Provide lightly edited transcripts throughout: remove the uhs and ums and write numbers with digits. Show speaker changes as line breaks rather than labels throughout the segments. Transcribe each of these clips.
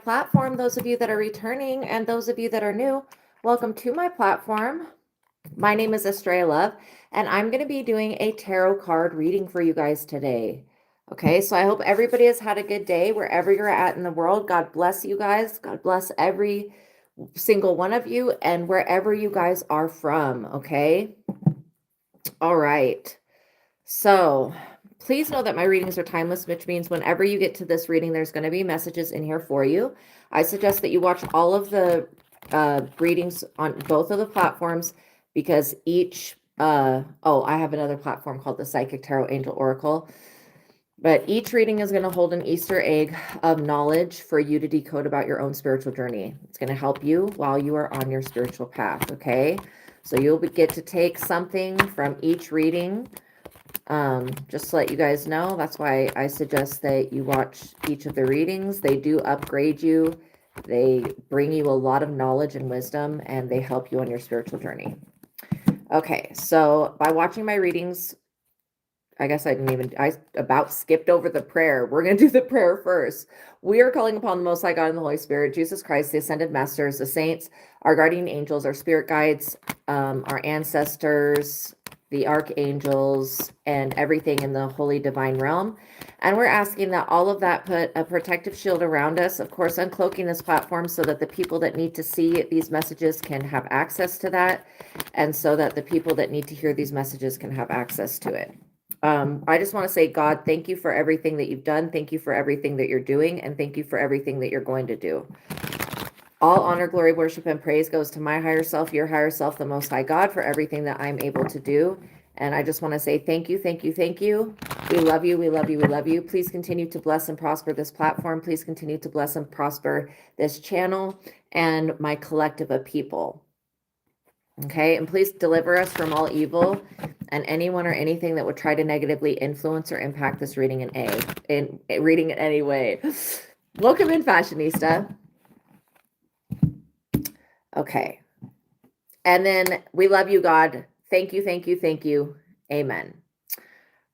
platform. Those of you that are returning and those of you that are new, welcome to my platform. My name is Astraea Love, and I'm going to be doing a tarot card reading for you guys today. Okay, so I hope everybody has had a good day wherever you're at in the world. God bless you guys. God bless every single one of you and wherever you guys are from. Okay. All right. So please know that my readings are timeless, which means whenever you get to this reading, there's going to be messages in here for you. I suggest that you watch all of the readings on both of the platforms because each, I have another platform called the Psychic Tarot Angel Oracle. But each reading is going to hold an Easter egg of knowledge for you to decode about your own spiritual journey. It's going to help you while you are on your spiritual path, okay? So you'll get to take something from each reading. Just to let you guys know, that's why I suggest that you watch each of the readings. They do upgrade you. They bring you a lot of knowledge and wisdom, and they help you on your spiritual journey. Okay, so by watching my readings, I guess I about skipped over the prayer. We're going to do the prayer first. We are calling upon the Most High God and the Holy Spirit, Jesus Christ, the Ascended Masters, the saints, our guardian angels, our spirit guides, our ancestors, the archangels, and everything in the holy divine realm. And we're asking that all of that put a protective shield around us, of course, uncloaking this platform so that the people that need to see these messages can have access to that, and so that the people that need to hear these messages can have access to it. I just want to say, God, thank you for everything that you've done. Thank you for everything that you're doing. And thank you for everything that you're going to do. All honor, glory, worship, and praise goes to my higher self, your higher self, the Most High God, for everything that I'm able to do. And I just want to say thank you, thank you, thank you. We love you, we love you, we love you. Please continue to bless and prosper this platform. Please continue to bless and prosper this channel and my collective of people. Okay, and please deliver us from all evil and anyone or anything that would try to negatively influence or impact this reading in reading in any way. Welcome in, Fashionista. Okay. And then we love you, God. Thank you, thank you, thank you. Amen.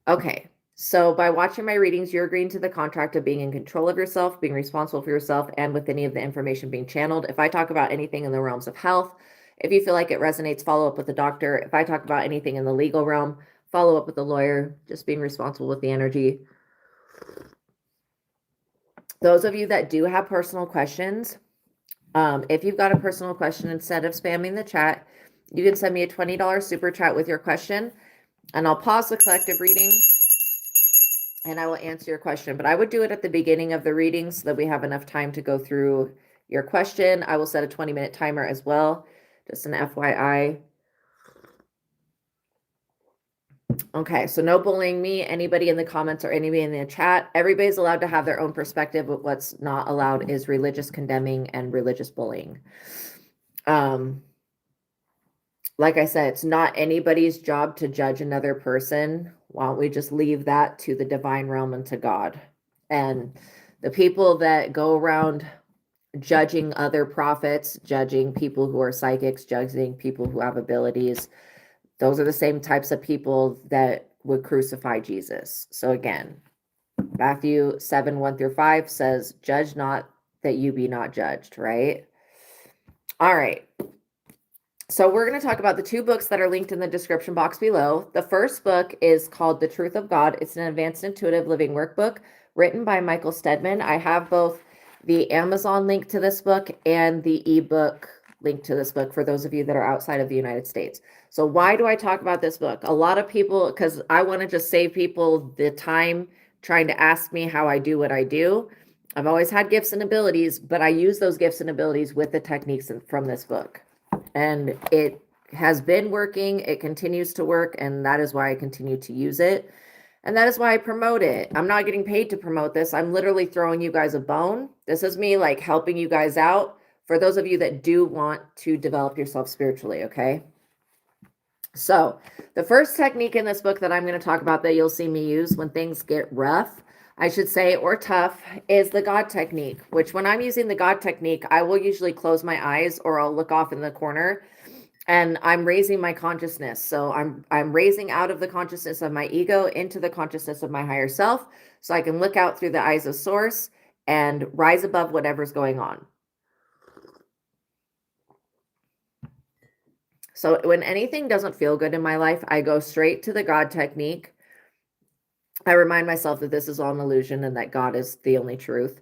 Okay. So by watching my readings, you're agreeing to the contract of being in control of yourself, being responsible for yourself, and with any of the information being channeled. If I talk about anything in the realms of health, if you feel like it resonates, follow up with the doctor. If I talk about anything in the legal realm, follow up with the lawyer, just being responsible with the energy. Those of you that do have personal questions, if you've got a personal question, instead of spamming the chat, you can send me a $20 super chat with your question, and I'll pause the collective reading and I will answer your question. But I would do it at the beginning of the reading so that we have enough time to go through your question. I will set a 20-minute timer as well. Just an FYI. Okay, so no bullying me, anybody in the comments or anybody in the chat. Everybody's allowed to have their own perspective, but what's not allowed is religious condemning and religious bullying. Like I said, it's not anybody's job to judge another person. Why don't we just leave that to the divine realm and to God? And the people that go around judging other prophets, judging people who are psychics, judging people who have abilities, those are the same types of people that would crucify Jesus. So again, Matthew 7:1-5 says, judge not that you be not judged, right? All right. So we're going to talk about the two books that are linked in the description box below. The first book is called The Truth of God. It's an advanced intuitive living workbook written by Michael Steadman. I have both the Amazon link to this book and the ebook link to this book for those of you that are outside of the United States. So why do I talk about this book? A lot of people, because I want to just save people the time trying to ask me how I do what I do. I've always had gifts and abilities, but I use those gifts and abilities with the techniques from this book. And it has been working. It continues to work. And that is why I continue to use it. And that is why I promote it. I'm not getting paid to promote this. I'm literally throwing you guys a bone. This is me like helping you guys out for those of you that do want to develop yourself spiritually, okay? So the first technique in this book that I'm going to talk about that you'll see me use when things get rough, I should say, or tough, is the God technique, which when I'm using the God technique, I will usually close my eyes or I'll look off in the corner and I'm raising my consciousness. So I'm raising out of the consciousness of my ego into the consciousness of my higher self. So I can look out through the eyes of source and rise above whatever's going on. So when anything doesn't feel good in my life, I go straight to the God technique. I remind myself that this is all an illusion and that God is the only truth.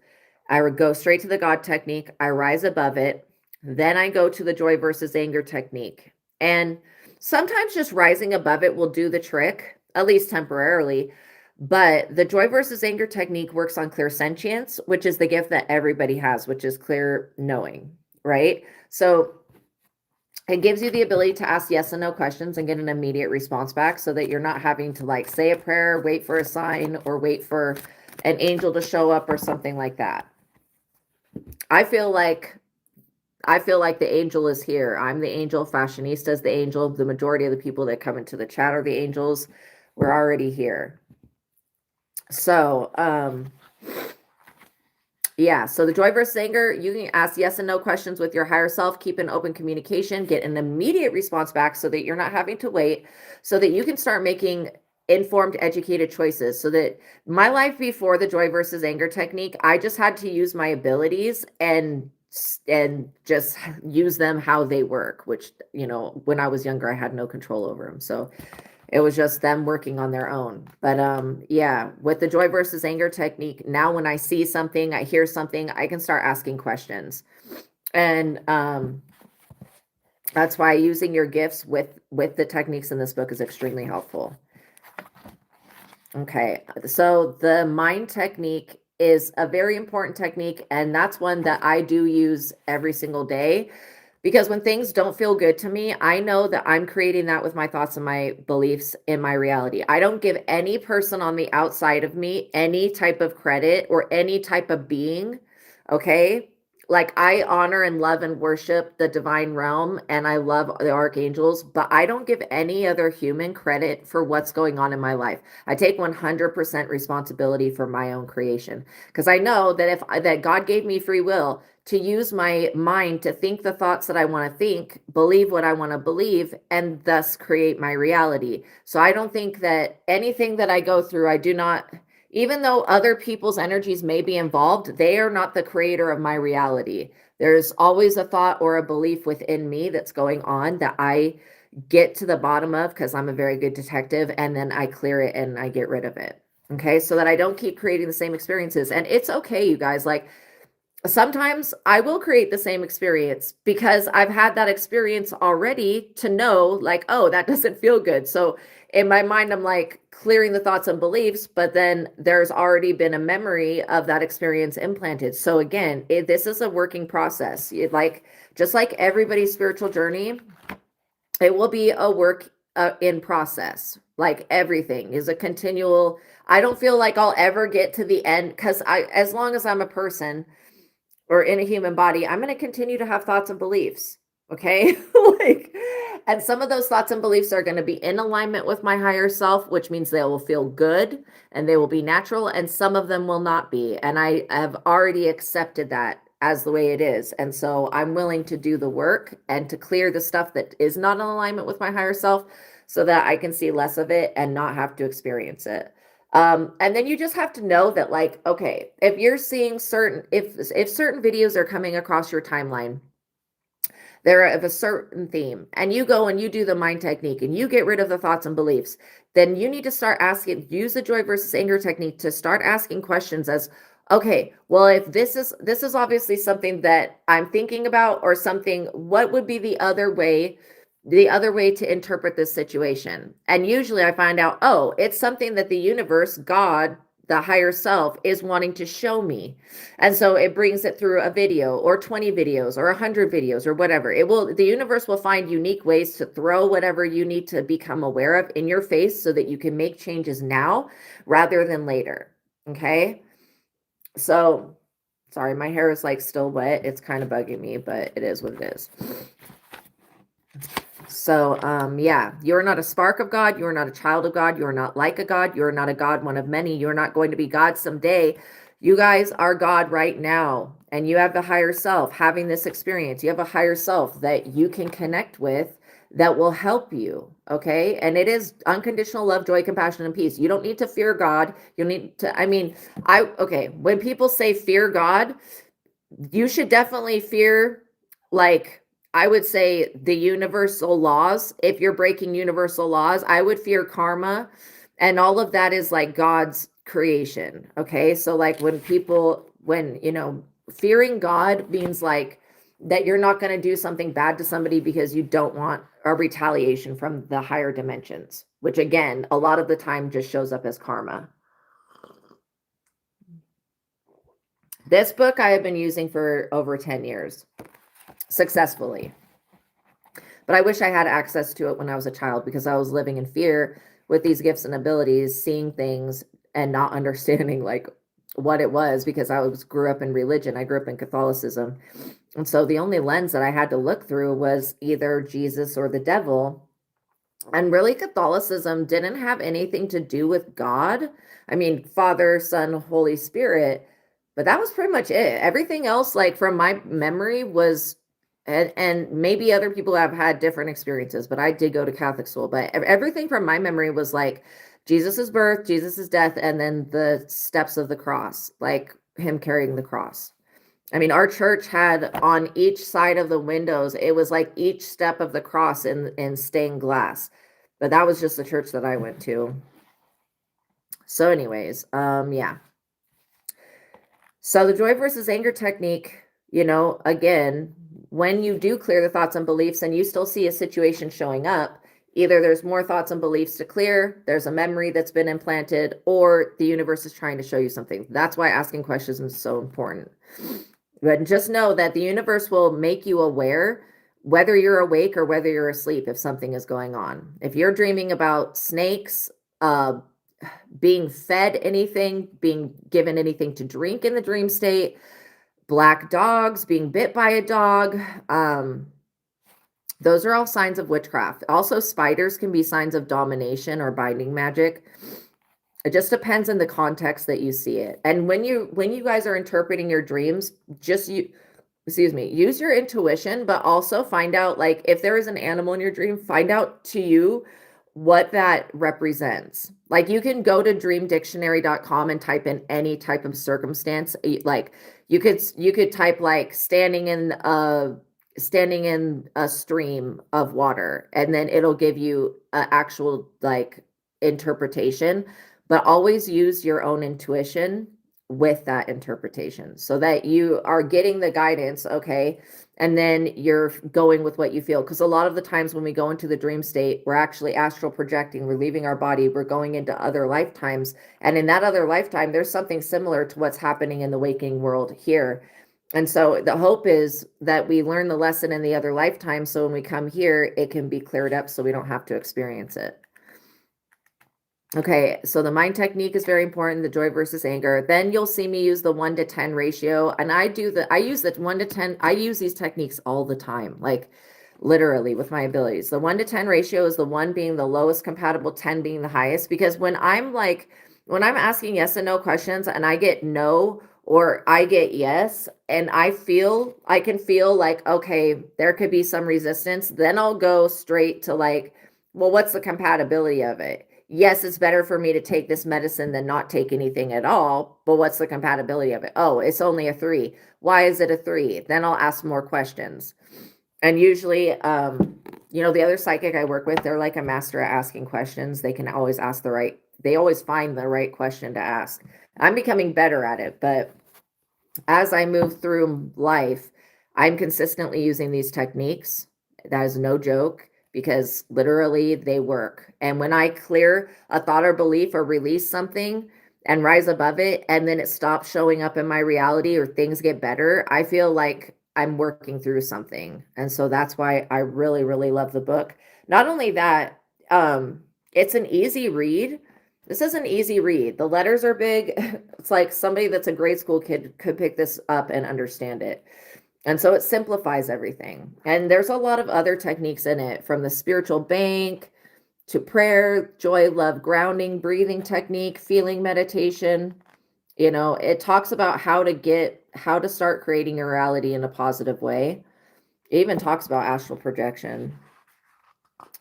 I would go straight to the God technique. I rise above it. Then I go to the joy versus anger technique. And sometimes just rising above it will do the trick, at least temporarily. But the joy versus anger technique works on clairsentience, which is the gift that everybody has, which is clear knowing, right? So it gives you the ability to ask yes and no questions and get an immediate response back so that you're not having to like say a prayer, wait for a sign, or wait for an angel to show up or something like that. I feel like the angel is here. I'm the angel. Fashionista is the angel. The majority of the people that come into the chat are the angels. We're already here. So, yeah, so the joy versus anger, you can ask yes and no questions with your higher self, keep an open communication, get an immediate response back so that you're not having to wait, so that you can start making informed, educated choices. So that my life before the joy versus anger technique, I just had to use my abilities and just use them how they work, which, you know, when I was younger, I had no control over them. So it was just them working on their own. But yeah, with the joy versus anger technique, now when I see something, I hear something, I can start asking questions. And that's why using your gifts with the techniques in this book is extremely helpful. Okay, so the mind technique is a very important technique, and that's one that I do use every single day. Because when things don't feel good to me, I know that I'm creating that with my thoughts and my beliefs in my reality. I don't give any person on the outside of me any type of credit or any type of being, okay? Like I honor and love and worship the divine realm and I love the archangels, but I don't give any other human credit for what's going on in my life. I take 100% responsibility for my own creation because I know that that God gave me free will to use my mind to think the thoughts that I want to think, believe what I want to believe, and thus create my reality. So I don't think that anything that I go through, I do not, even though other people's energies may be involved, they are not the creator of my reality. There's always a thought or a belief within me that's going on that I get to the bottom of because I'm a very good detective, and then I clear it and I get rid of it. Okay, so that I don't keep creating the same experiences. And it's okay, you guys, like, sometimes I will create the same experience because I've had that experience already to know like, oh, that doesn't feel good. So in my mind, I'm like clearing the thoughts and beliefs, but then there's already been a memory of that experience implanted. So again, this is a working process. Just like everybody's spiritual journey, it will be a work in process. Like everything is a continual, I don't feel like I'll ever get to the end because as long as I'm a person, or in a human body, I'm going to continue to have thoughts and beliefs. Okay. And some of those thoughts and beliefs are going to be in alignment with my higher self, which means they will feel good and they will be natural. And some of them will not be. And I have already accepted that as the way it is. And so I'm willing to do the work and to clear the stuff that is not in alignment with my higher self so that I can see less of it and not have to experience it. And then you just have to know that, like, okay, if you're seeing if certain videos are coming across your timeline, they're of a certain theme, and you go and you do the mind technique and you get rid of the thoughts and beliefs, then you need to start asking, use the joy versus anger technique to start asking questions as, okay, well, if this is obviously something that I'm thinking about or something, what would be the other way to interpret this situation? And usually I find out, oh, it's something that the universe, God, the higher self is wanting to show me. And so it brings it through a video or 20 videos or 100 videos or whatever. The universe will find unique ways to throw whatever you need to become aware of in your face so that you can make changes now rather than later. Okay. So sorry, my hair is like still wet. It's kind of bugging me, but it is what it is. So, yeah, you're not a spark of God. You're not a child of God. You're not like a God. You're not a God, one of many. You're not going to be God someday. You guys are God right now. And you have the higher self having this experience. You have a higher self that you can connect with that will help you. Okay. And it is unconditional love, joy, compassion, and peace. You don't need to fear God. You need to, okay. When people say fear God, you should definitely fear, like, I would say the universal laws. If you're breaking universal laws, I would fear karma. And all of that is like God's creation. Okay. So like when, fearing God means like that you're not going to do something bad to somebody because you don't want a retaliation from the higher dimensions, which again, a lot of the time just shows up as karma. This book I have been using for over 10 years successfully. But I wish I had access to it when I was a child, because I was living in fear with these gifts and abilities, seeing things and not understanding like what it was, because grew up in religion. I grew up in Catholicism. And so the only lens that I had to look through was either Jesus or the devil. And really, Catholicism didn't have anything to do with God. I mean, Father, Son, Holy Spirit, but that was pretty much it. Everything else, like from my memory, was, and maybe other people have had different experiences, but I did go to Catholic school. But everything from my memory was like Jesus's birth, Jesus's death, and then the steps of the cross, like him carrying the cross. I mean, our church had on each side of the windows, it was like each step of the cross in stained glass. But that was just the church that I went to. So anyways, yeah. So the joy versus anger technique, again, when you do clear the thoughts and beliefs and you still see a situation showing up, either there's more thoughts and beliefs to clear, there's a memory that's been implanted, or the universe is trying to show you something. That's why asking questions is so important. But just know that the universe will make you aware whether you're awake or whether you're asleep if something is going on. If you're dreaming about snakes, being fed anything, being given anything to drink in the dream state, black dogs, being bit by a dog, those are all signs of witchcraft. Also, spiders can be signs of domination or binding magic. It just depends on the context that you see it. And when you guys are interpreting your dreams, use your intuition, but also find out, like, if there is an animal in your dream, find out to you what that represents. Like, you can go to dreamdictionary.com and type in any type of circumstance. Like, you could type like standing in a stream of water, and then it'll give you an actual like interpretation. But always use your own intuition with that interpretation so that you are getting the guidance, okay? And then you're going with what you feel. Because a lot of the times when we go into the dream state, we're actually astral projecting, we're leaving our body, we're going into other lifetimes. And in that other lifetime, there's something similar to what's happening in the waking world here. And so the hope is that we learn the lesson in the other lifetime, so when we come here, it can be cleared up so we don't have to experience it. Okay, so the mind technique is very important, the joy versus anger. Then you'll see me use the 1 to 10 ratio. And I use the 1 to 10. I use these techniques all the time, like literally with my abilities. The 1 to 10 ratio is the 1 being the lowest compatible, 10 being the highest. Because when I'm asking yes and no questions and I get no or I get yes, and I can feel like, okay, there could be some resistance, then I'll go straight to like, well, what's the compatibility of it? Yes, it's better for me to take this medicine than not take anything at all, but what's the compatibility of it? Oh, it's only a 3. Why is it a 3? Then I'll ask more questions. And usually, the other psychic I work with, they're like a master at asking questions. They can always they always find the right question to ask. I'm becoming better at it, but as I move through life, I'm consistently using these techniques. That is no joke, because literally they work. And when I clear a thought or belief or release something and rise above it, and then it stops showing up in my reality or things get better, I feel like I'm working through something. And so that's why I really, really love the book. Not only that, it's an easy read. This is an easy read. The letters are big. It's like somebody that's a grade school kid could pick this up and understand it. And so it simplifies everything. And there's a lot of other techniques in it, from the spiritual bank to prayer, joy, love, grounding, breathing technique, feeling meditation. It talks about how to start creating your reality in a positive way. It even talks about astral projection.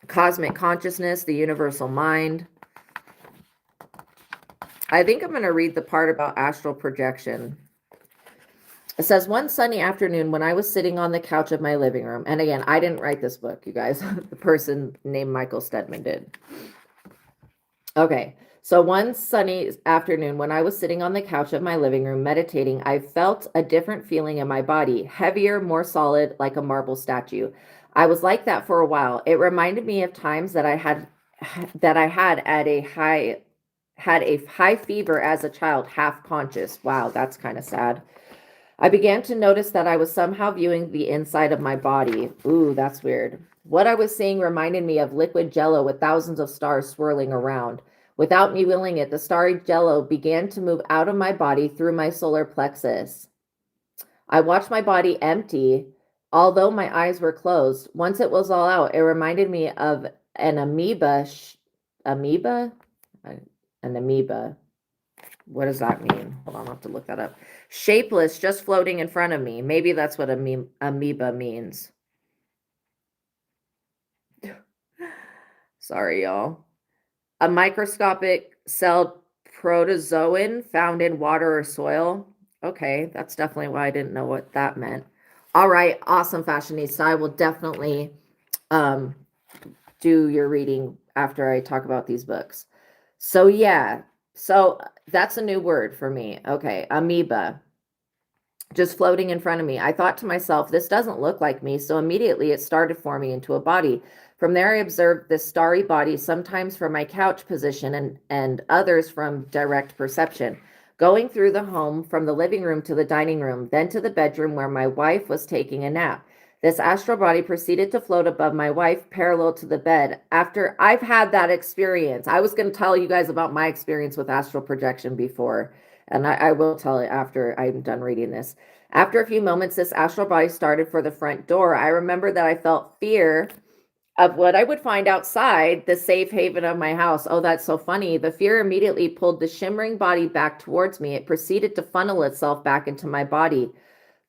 cosmic consciousness, the universal mind. I think I'm going to read the part about astral projection. It says, one sunny afternoon when I was sitting on the couch of my living room, and again, I didn't write this book, you guys. The person named Michael Steadman did. Okay, so one sunny afternoon when I was sitting on the couch of my living room meditating, I felt a different feeling in my body, heavier, more solid, like a marble statue. I was like that for a while. It reminded me of times that I had a high fever as a child, half conscious. Wow, that's kind of sad. I began to notice that I was somehow viewing the inside of my body. Ooh, that's weird. What I was seeing reminded me of liquid jello with thousands of stars swirling around. Without me willing it, the starry jello began to move out of my body through my solar plexus. I watched my body empty, although my eyes were closed. Once it was all out, it reminded me of an amoeba. Amoeba? An amoeba. What does that mean? Hold on, I'll have to look that up. Shapeless, just floating in front of me. Maybe that's what amoeba means. Sorry, y'all. A microscopic cell protozoan found in water or soil. Okay, that's definitely why I didn't know what that meant. All right, awesome, fashionista. I will definitely do your reading after I talk about these books. So yeah, so that's a new word for me. Okay, amoeba, just floating in front of me. I thought to myself, this doesn't look like me. So immediately it started forming into a body. From there, I observed this starry body, sometimes from my couch position and others from direct perception, going through the home from the living room to the dining room, then to the bedroom where my wife was taking a nap. This astral body proceeded to float above my wife, parallel to the bed. After I've had that experience, I was going to tell you guys about my experience with astral projection before, and I will tell it after I'm done reading this. After a few moments, this astral body started for the front door. I remember that I felt fear of what I would find outside the safe haven of my house. Oh, that's so funny. The fear immediately pulled the shimmering body back towards me. It proceeded to funnel itself back into my body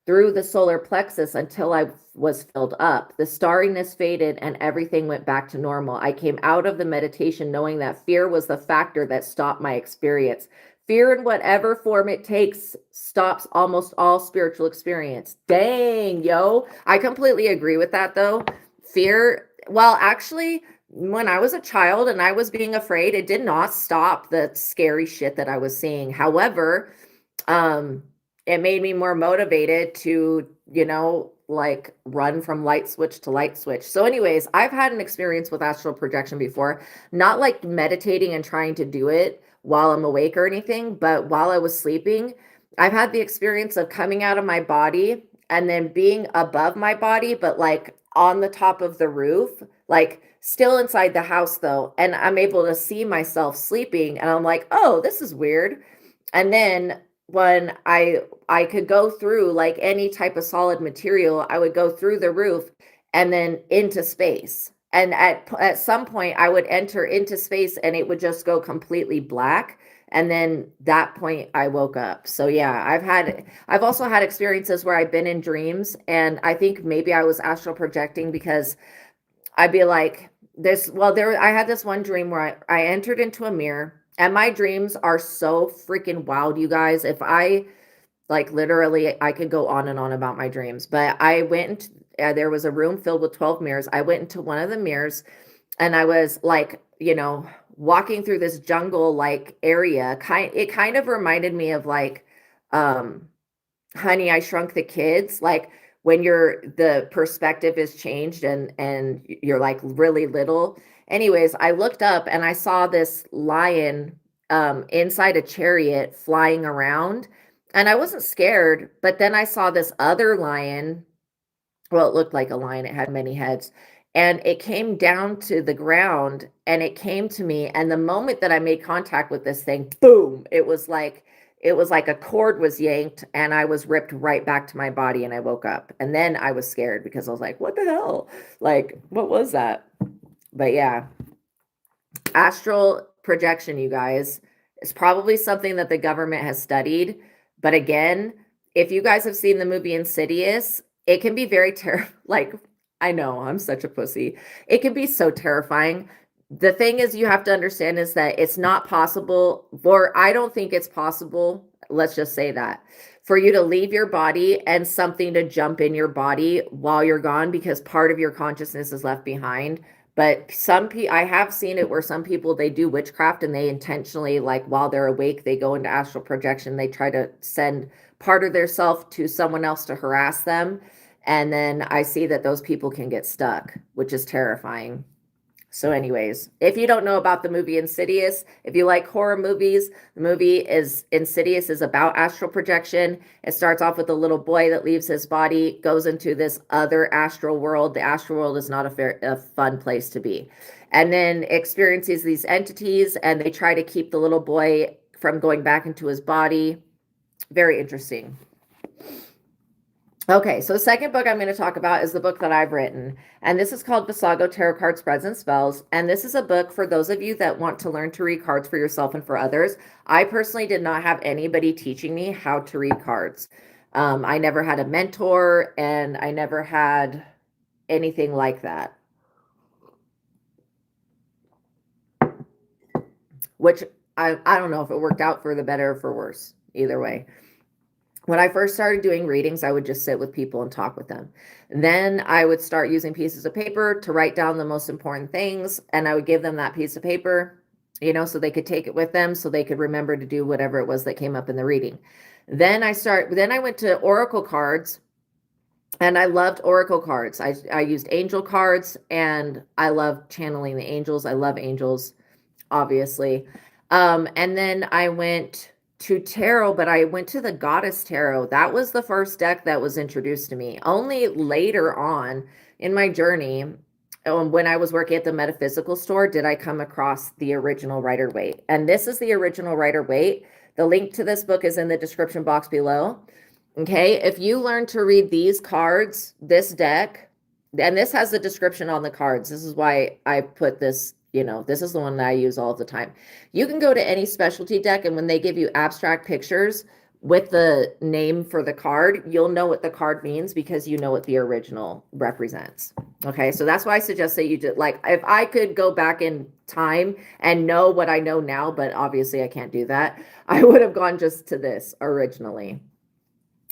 through the solar plexus until I was filled up. The starriness faded and everything went back to normal. I came out of the meditation knowing that fear was the factor that stopped my experience. Fear, in whatever form it takes, stops almost all spiritual experience. Dang, yo. I completely agree with that, though. Fear, well, actually, when I was a child and I was being afraid, it did not stop the scary shit that I was seeing. However, it made me more motivated to, like run from light switch to light switch. So anyways, I've had an experience with astral projection before, not like meditating and trying to do it while I'm awake or anything, but while I was sleeping, I've had the experience of coming out of my body and then being above my body, but like on the top of the roof, like still inside the house though. And I'm able to see myself sleeping and I'm like, oh, this is weird. And then when I could go through like any type of solid material, I would go through the roof and then into space. And at some point I would enter into space and it would just go completely black. And then that point I woke up. So yeah, I've also had experiences where I've been in dreams and I think maybe I was astral projecting because I'd be like I had this one dream where I entered into a mirror. And my dreams are so freaking wild, you guys. If I, like, literally, I could go on and on about my dreams. But I went, there was a room filled with 12 mirrors. I went into one of the mirrors and I was like, walking through this jungle like area. It kind of reminded me of like, Honey, I Shrunk the Kids. Like when the perspective is changed and you're like really little. Anyways, I looked up and I saw this lion inside a chariot flying around. And I wasn't scared, but then I saw this other lion. Well, it looked like a lion. It had many heads. And it came down to the ground and it came to me. And the moment that I made contact with this thing, boom, it was like a cord was yanked and I was ripped right back to my body and I woke up. And then I was scared because I was like, what the hell? Like, what was that? But yeah, astral projection, you guys, is probably something that the government has studied. But again, if you guys have seen the movie Insidious, it can be very terrible. Like, I know, I'm such a pussy. It can be so terrifying. The thing is, you have to understand is that it's not possible, or I don't think it's possible, let's just say that, for you to leave your body and something to jump in your body while you're gone because part of your consciousness is left behind. But some people, I have seen it where some people, they do witchcraft and they intentionally, like while they're awake, they go into astral projection. They try to send part of their self to someone else to harass them. And then I see that those people can get stuck, which is terrifying. So anyways, if you don't know about the movie Insidious, if you like horror movies, the movie is Insidious is about astral projection. It starts off with a little boy that leaves his body, goes into this other astral world. The astral world is not a fun place to be. And then experiences these entities, and they try to keep the little boy from going back into his body. Very interesting. Okay, so the second book I'm going to talk about is the book that I've written, and this is called Vassago Tarot Card Spreads and Spells, and this is a book for those of you that want to learn to read cards for yourself and for others. I personally did not have anybody teaching me how to read cards. I never had a mentor, and I never had anything like that, which I don't know if it worked out for the better or for worse, either way. When I first started doing readings, I would just sit with people and talk with them. Then I would start using pieces of paper to write down the most important things, and I would give them that piece of paper, you know, so they could take it with them, so they could remember to do whatever it was that came up in the reading. Then I went to oracle cards, and I loved oracle cards. I used angel cards, and I love channeling the angels. I love angels, obviously. And then I went to tarot, but I went to the Goddess Tarot. That was the first deck that was introduced to me. Only later on in my journey, when I was working at the metaphysical store, did I come across the original Rider-Waite. And this is the original Rider-Waite. The link to this book is in the description box below. Okay, if you learn to read these cards, this deck, and this has the description on the cards. This is why I put this, you know, this is the one that I use all the time. You can go to any specialty deck, and when they give you abstract pictures with the name for the card, you'll know what the card means because you know what the original represents. Okay, so that's why I suggest that you do, like, if I could go back in time and know what I know now, but obviously I can't do that, I would have gone just to this originally.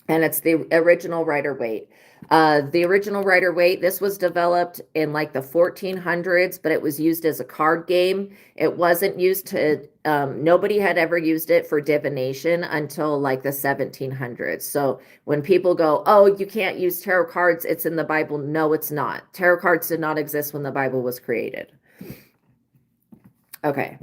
And it's the original Rider-Waite. The original Rider-Waite, this was developed in like the 1400s, but it was used as a card game. It wasn't used to, nobody had ever used it for divination until like the 1700s. So when people go, oh, you can't use tarot cards, it's in the Bible. No, it's not. Tarot cards did not exist when the Bible was created. Okay.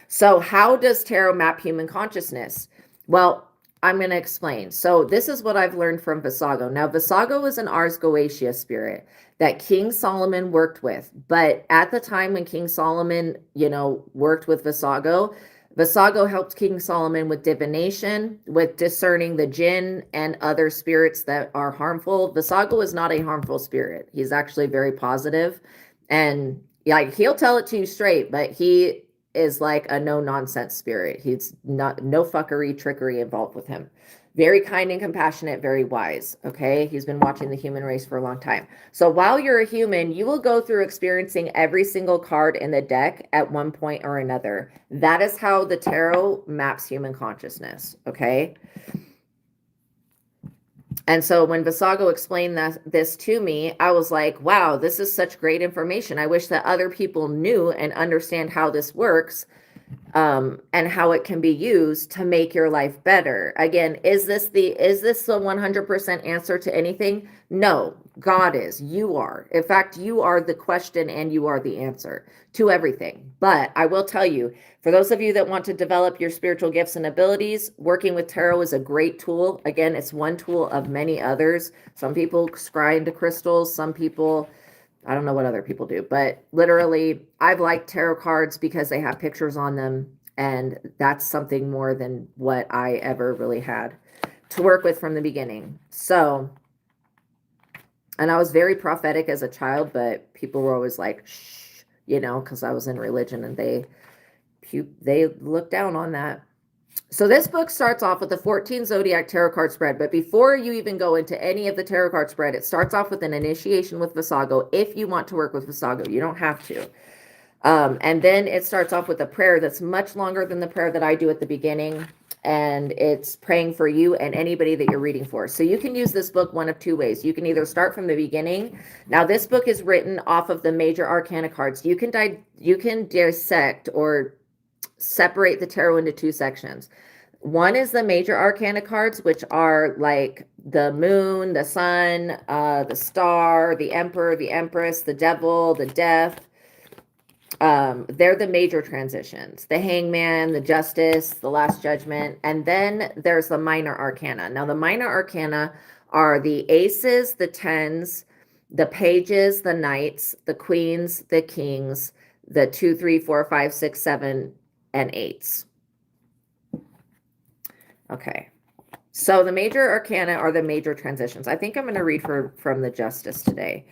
So how does tarot map human consciousness? Well, I'm going to explain. So this is what I've learned from Vassago. Now, Vassago is an Ars Goetia spirit that King Solomon worked with. But at the time when King Solomon, you know, worked with Vassago, Vassago helped King Solomon with divination, with discerning the jinn and other spirits that are harmful. Vassago is not a harmful spirit. He's actually very positive. And like, he'll tell it to you straight, but he is like a no-nonsense spirit. He's not, no fuckery, trickery involved with him. Very kind and compassionate, very wise, okay? He's been watching the human race for a long time. So while you're a human, you will go through experiencing every single card in the deck at one point or another. That is how the tarot maps human consciousness, okay? And so when Vassago explained this to me, I was like, wow, this is such great information. I wish that other people knew and understand how this works, and how it can be used to make your life better. Again, is this the 100% answer to anything? No, God is. You are. In fact, you are the question and you are the answer to everything. But I will tell you, for those of you that want to develop your spiritual gifts and abilities, working with tarot is a great tool. Again, it's one tool of many others. Some people scry into crystals. Some people, I don't know what other people do, but literally I've liked tarot cards because they have pictures on them. And that's something more than what I ever really had to work with from the beginning. So, and I was very prophetic as a child, but people were always like, shh, you know, because I was in religion and they looked down on that. So this book starts off with the 14 Zodiac Tarot card spread, but before you even go into any of the tarot card spread, it starts off with an initiation with Vassago. If you want to work with Vassago, you don't have to. And then it starts off with a prayer that's much longer than the prayer that I do at the beginning. And it's praying for you and anybody that you're reading for. So you can use this book one of two ways. You can either start from the beginning. Now, this book is written off of the major arcana cards. You can dissect or separate the tarot into two sections. One is the major arcana cards, which are like the moon, the sun, the star, the emperor, the empress, the devil, the death. They're the major transitions, the hangman, the justice, the last judgment. And then there's the minor arcana. Now, the minor arcana are the aces, the tens, the pages, the knights, the queens, the kings, the 2, 3, 4, 5, 6, 7, and 8s. Okay. So the major arcana are the major transitions. I think I'm going to read from the Justice today.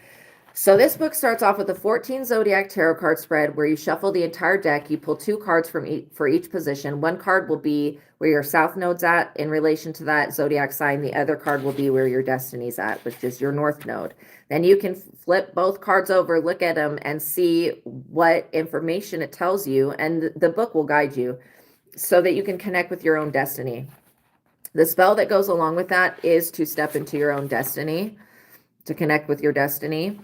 So this book starts off with the 14 Zodiac Tarot card spread where you shuffle the entire deck. You pull 2 cards for each position. One card will be where your South Node's at in relation to that Zodiac sign. The other card will be where your Destiny's at, which is your North Node. Then you can flip both cards over, look at them, and see what information it tells you. And the book will guide you so that you can connect with your own destiny. The spell that goes along with that is to step into your own destiny, to connect with your destiny.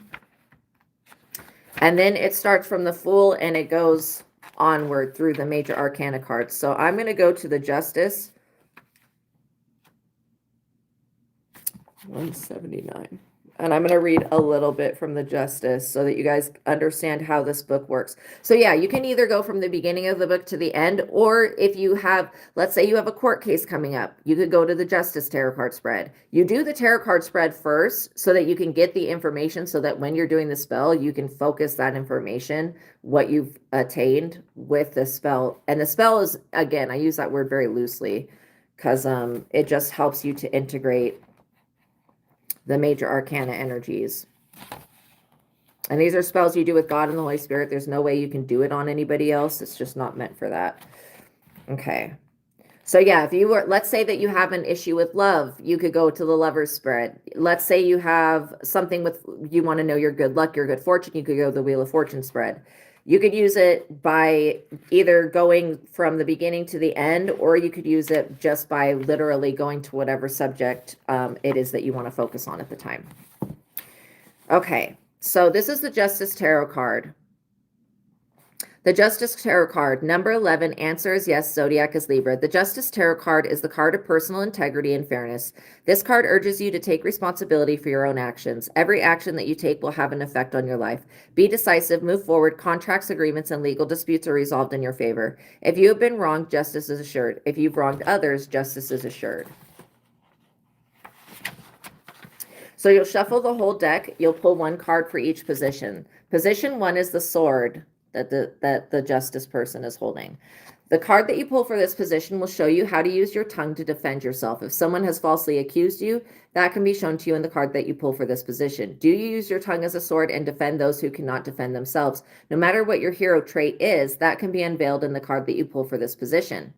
And then it starts from the Fool and it goes onward through the major arcana cards. So I'm going to go to the Justice. 179. And I'm going to read a little bit from the Justice so that you guys understand how this book works. So yeah, you can either go from the beginning of the book to the end, or if you have, let's say you have a court case coming up, you could go to the Justice Tarot card spread. You do the tarot card spread first so that you can get the information so that when you're doing the spell, you can focus that information, what you've attained with the spell. And the spell is, again, I use that word very loosely because it just helps you to integrate the major arcana energies. And these are spells you do with God and the Holy Spirit. There's no way you can do it on anybody else. It's just not meant for that. Okay. So yeah, if you were, let's say that you have an issue with love, you could go to the Lover's spread. Let's say you have something with, you want to know your good luck, your good fortune, you could go to the Wheel of Fortune spread. You could use it by either going from the beginning to the end, or you could use it just by literally going to whatever subject it is that you want to focus on at the time. Okay, so this is the Justice Tarot card. The Justice Tarot card, number 11, answer is yes, Zodiac is Libra. The Justice Tarot card is the card of personal integrity and fairness. This card urges you to take responsibility for your own actions. Every action that you take will have an effect on your life. Be decisive, move forward. Contracts, agreements, and legal disputes are resolved in your favor. If you have been wronged, justice is assured. If you've wronged others, justice is assured. So you'll shuffle the whole deck. You'll pull 1 card for each position. Position 1 is the sword that the justice person is holding. The card that you pull for this position will show you how to use your tongue to defend yourself. If someone has falsely accused you, that can be shown to you in the card that you pull for this position. Do you use your tongue as a sword and defend those who cannot defend themselves? No matter what your hero trait is, that can be unveiled in the card that you pull for this position.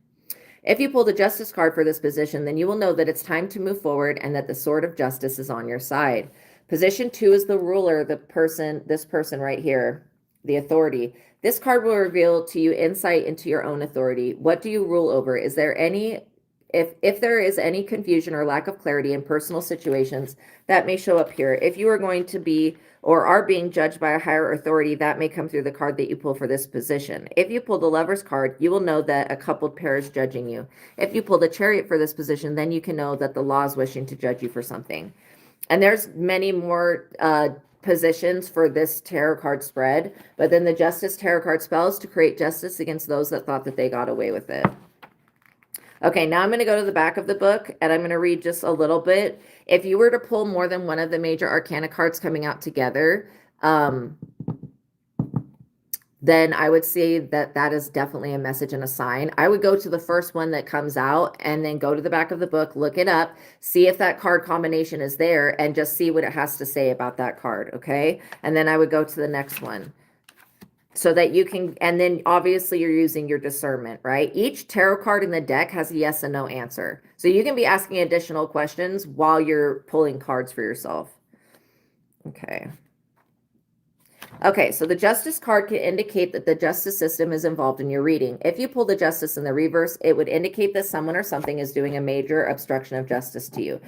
If you pull the Justice card for this position, then you will know that it's time to move forward and that the sword of justice is on your side. Position 2 is the ruler, this person right here, the authority. This card will reveal to you insight into your own authority. What do you rule over? Is there any, if there is any confusion or lack of clarity in personal situations, that may show up here. If you are going to be or are being judged by a higher authority, that may come through the card that you pull for this position. If you pull the Lover's card, you will know that a coupled pair is judging you. If you pull the Chariot for this position, then you can know that the law is wishing to judge you for something. And there's many more positions for this tarot card spread, but then the Justice tarot card spells to create justice against those that thought that they got away with it. Okay, now I'm going to go to the back of the book and I'm going to read just a little bit. If you were to pull more than one of the major arcana cards coming out together, then I would say that that is definitely a message and a sign. I would go to the first one that comes out and then go to the back of the book, look it up, see if that card combination is there, and just see what it has to say about that card, okay? And then I would go to the next one. so that you can, and then obviously you're using your discernment, right? Each tarot card in the deck has a yes and no answer. So you can be asking additional questions while you're pulling cards for yourself. Okay. Okay, so the Justice card can indicate that the justice system is involved in your reading. If you pull the Justice in the reverse, it would indicate that someone or something is doing a major obstruction of justice to you.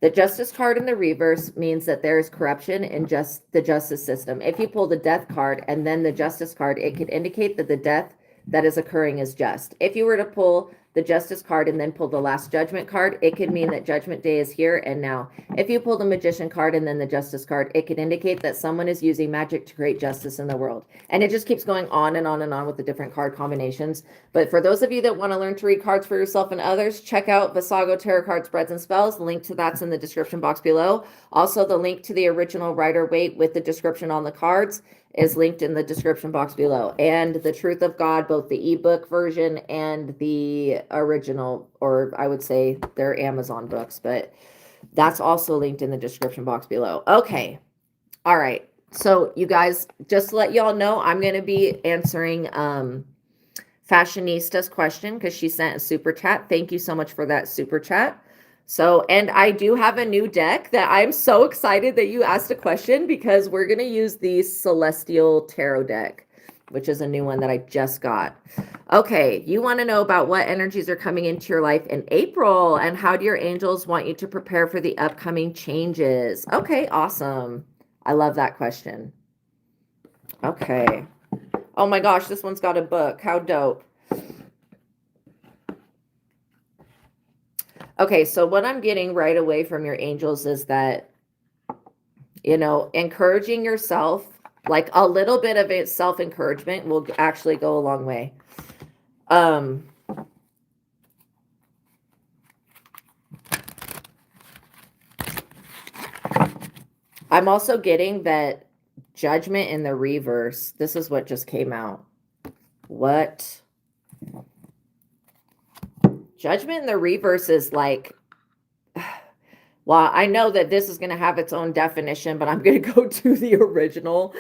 The Justice card in the reverse means that there is corruption in the justice system. If you pull the Death card and then the Justice card, it could indicate that the death that is occurring is just. If you were to pull the Justice card and then pull the Last Judgment card, it could mean that Judgment Day is here and now. If you pull the Magician card and then the Justice card, it could indicate that someone is using magic to create justice in the world. And it just keeps going on and on and on with the different card combinations. But for those of you that want to learn to read cards for yourself and others, check out Vassago Tarot Card Spreads and Spells. The link to that's in the description box below. Also, the link to the original Rider-Waite with the description on the cards is linked in the description box below. And The Truth of God, both the ebook version and the original, or I would say they're Amazon books, but that's also linked in the description box below. Okay. All right. So you guys, just to let y'all know, I'm going to be answering Fashionista's question because she sent a super chat. Thank you so much for that super chat. So, and I do have a new deck that I'm so excited that you asked a question, because we're going to use the Celestial Tarot deck, which is a new one that I just got. Okay, you want to know about what energies are coming into your life in April, and how do your angels want you to prepare for the upcoming changes? Okay, awesome. I love that question. Okay. Oh my gosh, this one's got a book. How dope. Okay, so what I'm getting right away from your angels is that, you know, encouraging yourself, like a little bit of it, self-encouragement will actually go a long way. I'm also getting that Judgment in the reverse. This is what just came out. What? Judgment in the reverse is like, well, I know that this is going to have its own definition, but I'm going to go to the original.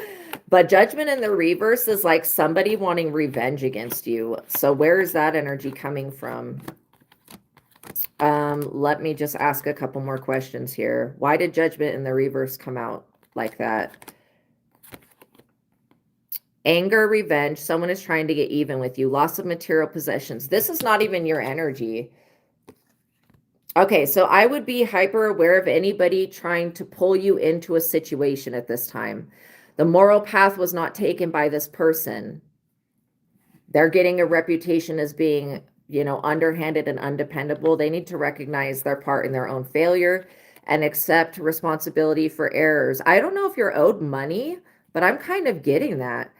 But Judgment in the reverse is like somebody wanting revenge against you. So where is that energy coming from? Let me just ask a couple more questions here. Why did Judgment in the reverse come out like that? Anger, revenge, someone is trying to get even with you. Loss of material possessions. This is not even your energy. Okay, so I would be hyper aware of anybody trying to pull you into a situation at this time. The moral path was not taken by this person. They're getting a reputation as being, you know, underhanded and undependable. They need to recognize their part in their own failure and accept responsibility for errors. I don't know if you're owed money, but I'm kind of getting that.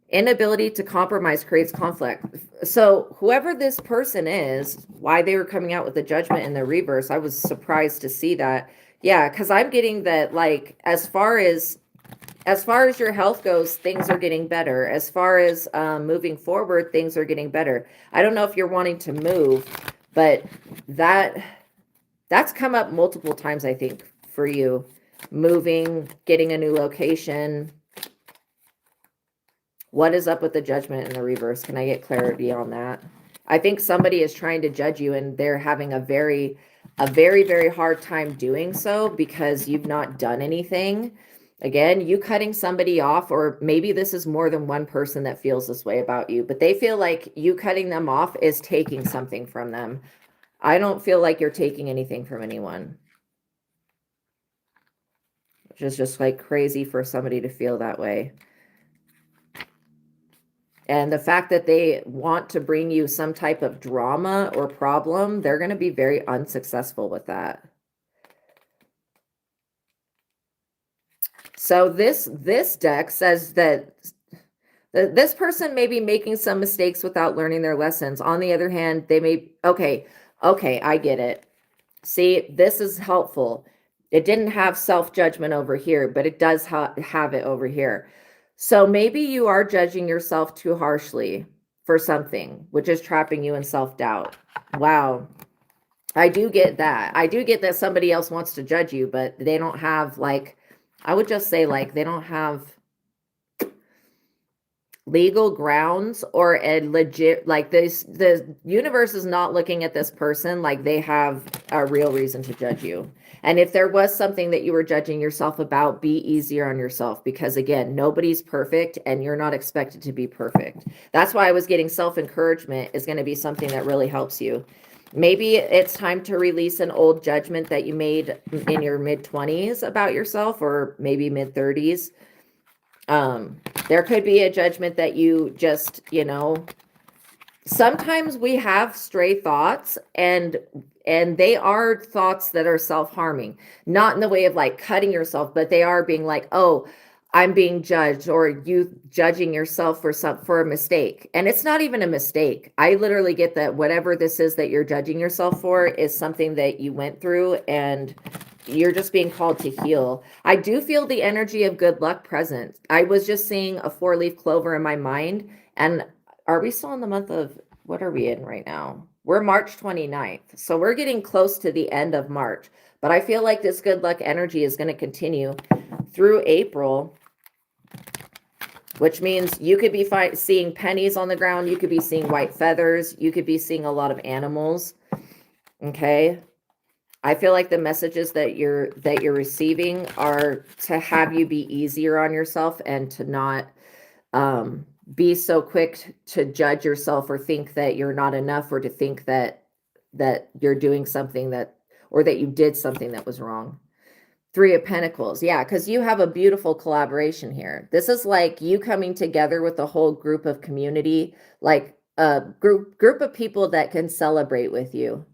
Inability to compromise creates conflict. So whoever this person is, why they were coming out with the Judgment in the reverse, I was surprised to see that. Yeah, because I'm getting that, like, as far as your health goes, things are getting better. As far as moving forward, things are getting better. I don't know if you're wanting to move, but that's come up multiple times, I think, for you. Moving, getting a new location. What is up with the Judgment in the reverse? Can I get clarity on that? I think somebody is trying to judge you, and they're having a very, very hard time doing so because you've not done anything. Again, you cutting somebody off, or maybe this is more than one person that feels this way about you, but they feel like you cutting them off is taking something from them. I don't feel like you're taking anything from anyone. Which is just like crazy for somebody to feel that way. And the fact that they want to bring you some type of drama or problem, they're going to be very unsuccessful with that. So this deck says that this person may be making some mistakes without learning their lessons. On the other hand, they may, okay, I get it. See, this is helpful. It didn't have self-judgment over here, but it does have it over here. So maybe you are judging yourself too harshly for something, which is trapping you in self-doubt. Wow. I do get that. I do get that somebody else wants to judge you, but they don't have, like, I would just say, like, they don't have legal grounds or a legit, like this, the universe is not looking at this person like they have a real reason to judge you. And if there was something that you were judging yourself about, be easier on yourself, because again, nobody's perfect and you're not expected to be perfect. That's why I was getting self-encouragement is going to be something that really helps you. Maybe it's time to release an old judgment that you made in your mid-20s about yourself, or maybe mid-30s. There could be a judgment that you just, sometimes we have stray thoughts, and they are thoughts that are self-harming, not in the way of like cutting yourself, but they are being like, oh, I'm being judged, or you judging yourself for a mistake. And it's not even a mistake. I literally get that whatever this is that you're judging yourself for is something that you went through, and you're just being called to heal. I do feel the energy of good luck present. I was just seeing a 4-leaf clover in my mind. And are we still in the month of, what are we in right now? We're March 29th. So we're getting close to the end of March. But I feel like this good luck energy is going to continue through April, which means you could be seeing pennies on the ground. You could be seeing white feathers. You could be seeing a lot of animals. Okay. I feel like the messages that you're receiving are to have you be easier on yourself, and to not be so quick to judge yourself, or think that you're not enough, or to think that you're doing something or that you did something that was wrong. 3 of Pentacles. Yeah, because you have a beautiful collaboration here. This is like you coming together with a whole group of community, like a group of people that can celebrate with you.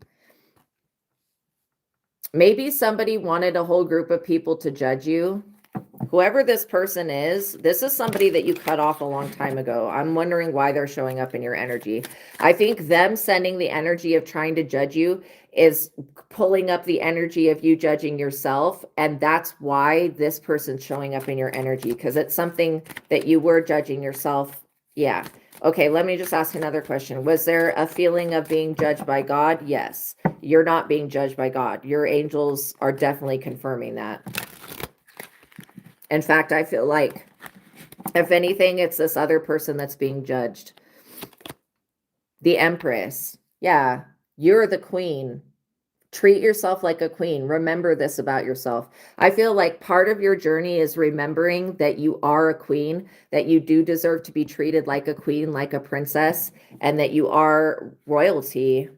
Maybe somebody wanted a whole group of people to judge you. Whoever this person is, this is somebody that you cut off a long time ago. I'm wondering why they're showing up in your energy. I think them sending the energy of trying to judge you is pulling up the energy of you judging yourself. And that's why this person's showing up in your energy, because it's something that you were judging yourself. Yeah. Okay, let me just ask another question. Was there a feeling of being judged by God? Yes. You're not being judged by God. Your angels are definitely confirming that. In fact, I feel like, if anything, it's this other person that's being judged. The Empress. Yeah, you're the queen. Treat yourself like a queen. Remember this about yourself. I feel like part of your journey is remembering that you are a queen, that you do deserve to be treated like a queen, like a princess, and that you are royalty.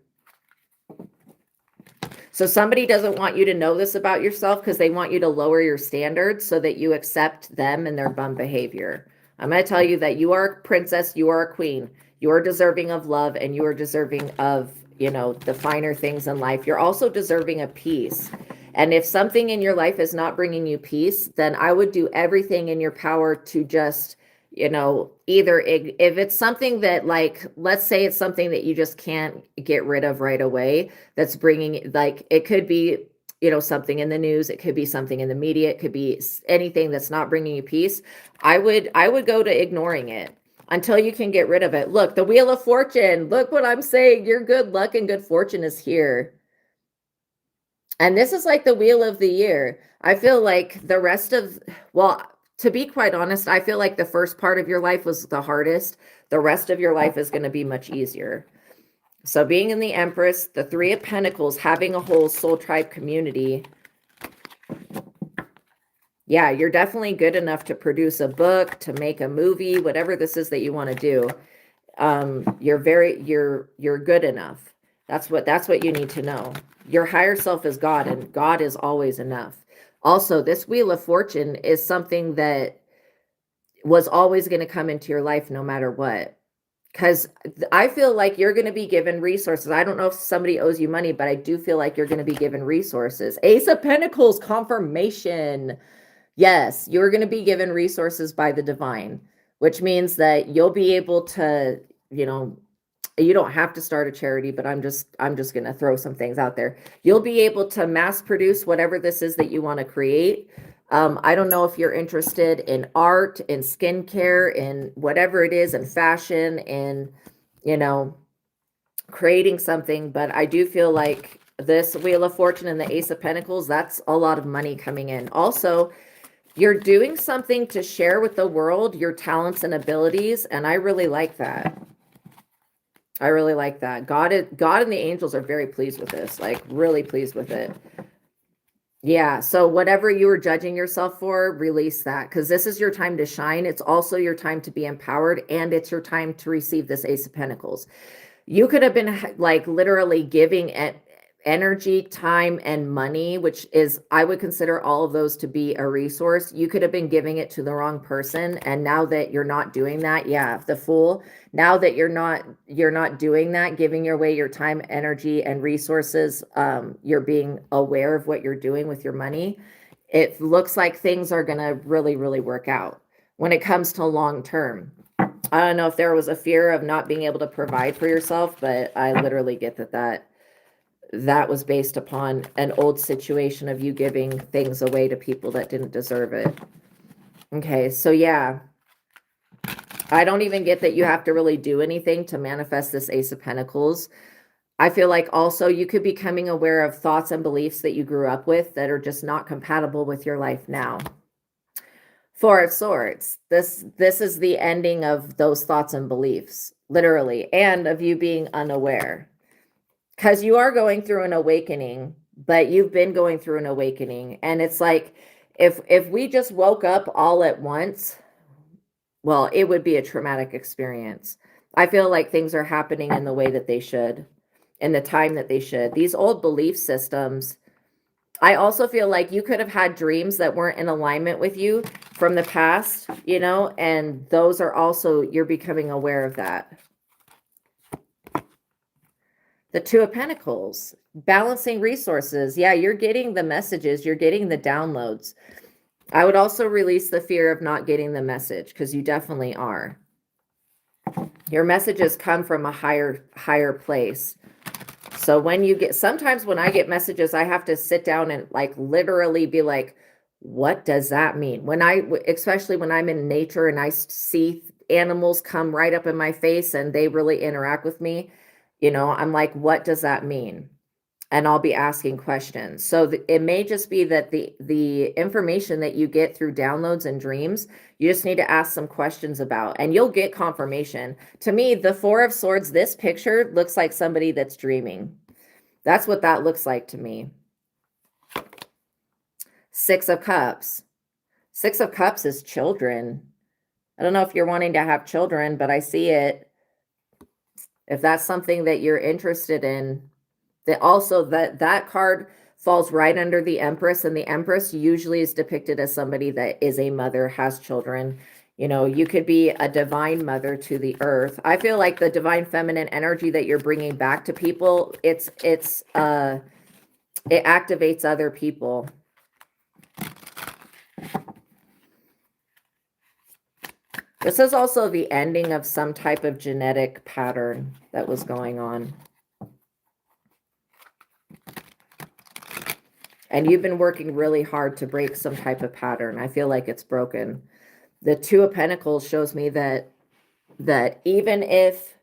So somebody doesn't want you to know this about yourself because they want you to lower your standards so that you accept them and their bum behavior. I'm going to tell you that you are a princess, you are a queen, you are deserving of love, and you are deserving of, the finer things in life. You're also deserving of peace. And if something in your life is not bringing you peace, then I would do everything in your power to just, either if it's something that, like, let's say it's something that you just can't get rid of right away, that's bringing, like, it could be, something in the news, it could be something in the media, it could be anything that's not bringing you peace. I would go to ignoring it until you can get rid of it. Look, the Wheel of Fortune, look what I'm saying. Your good luck and good fortune is here. And this is like the wheel of the year. I feel like the rest of, well, to be quite honest, I feel like the first part of your life was the hardest. The rest of your life is going to be much easier. So being in the Empress, the 3 of Pentacles, having a whole soul tribe community. Yeah, you're definitely good enough to produce a book, to make a movie, whatever this is that you want to do. You're good enough. That's what you need to know. Your higher self is God, and God is always enough. Also, this Wheel of Fortune is something that was always going to come into your life no matter what. Because I feel like you're going to be given resources. I don't know if somebody owes you money, but I do feel like you're going to be given resources. Ace of Pentacles, confirmation. Yes, you're going to be given resources by the divine, which means that you'll be able to, you don't have to start a charity, but I'm just going to throw some things out there. You'll be able to mass produce whatever this is that you want to create. I don't know if you're interested in art, in skincare, in whatever it is, in fashion, in, creating something, but I do feel like this Wheel of Fortune and the Ace of Pentacles, that's a lot of money coming in. Also, You're doing something to share with the world your talents and abilities, and I really like that. I really like that. God and the angels are very pleased with this, like really pleased with it. Yeah, so whatever you were judging yourself for, release that, because this is your time to shine. It's also your time to be empowered, and it's your time to receive this Ace of Pentacles. You could have been like literally giving it energy, time, and money, which is, I would consider all of those to be a resource. You could have been giving it to the wrong person. And now that you're not doing that, yeah, the Fool, now that you're not doing that, giving away your time, energy, and resources, you're being aware of what you're doing with your money. It looks like things are going to really, really work out when it comes to long term. I don't know if there was a fear of not being able to provide for yourself, but I literally get that was based upon an old situation of you giving things away to people that didn't deserve it. Okay, so yeah, I don't even get that you have to really do anything to manifest this Ace of Pentacles. I feel like also you could be becoming aware of thoughts and beliefs that you grew up with that are just not compatible with your life now. Four of Swords. This is the ending of those thoughts and beliefs, literally, and of you being unaware. Because you are going through an awakening, but you've been going through an awakening. And it's like, if we just woke up all at once, well, it would be a traumatic experience. I feel like things are happening in the way that they should, in the time that they should. These old belief systems, I also feel like you could have had dreams that weren't in alignment with you from the past, you know, and those are also, you're becoming aware of that. The Two of Pentacles, balancing resources. Yeah, you're getting the messages, you're getting the downloads. I would also release the fear of not getting the message, because you definitely are. Your messages come from a higher place. So when you get, sometimes when I get messages, I have to sit down and like literally be like, what does that mean? Especially when I'm in nature and I see animals come right up in my face and they really interact with me, you know, I'm like, what does that mean? And I'll be asking questions. So it may just be that the information that you get through downloads and dreams, you just need to ask some questions about, and you'll get confirmation. To me, the Four of Swords, this picture looks like somebody that's dreaming. That's what that looks like to me. Six of Cups. Six of Cups is children. I don't know if you're wanting to have children, but I see it. If that's something that you're interested in, that card falls right under the Empress, and the Empress usually is depicted as somebody that is a mother, has children. You know, you could be a divine mother to the earth. I feel like the divine feminine energy that you're bringing back to people, it activates other people. This is also the ending of some type of genetic pattern that was going on. And you've been working really hard to break some type of pattern. I feel like it's broken. The Two of Pentacles shows me that even if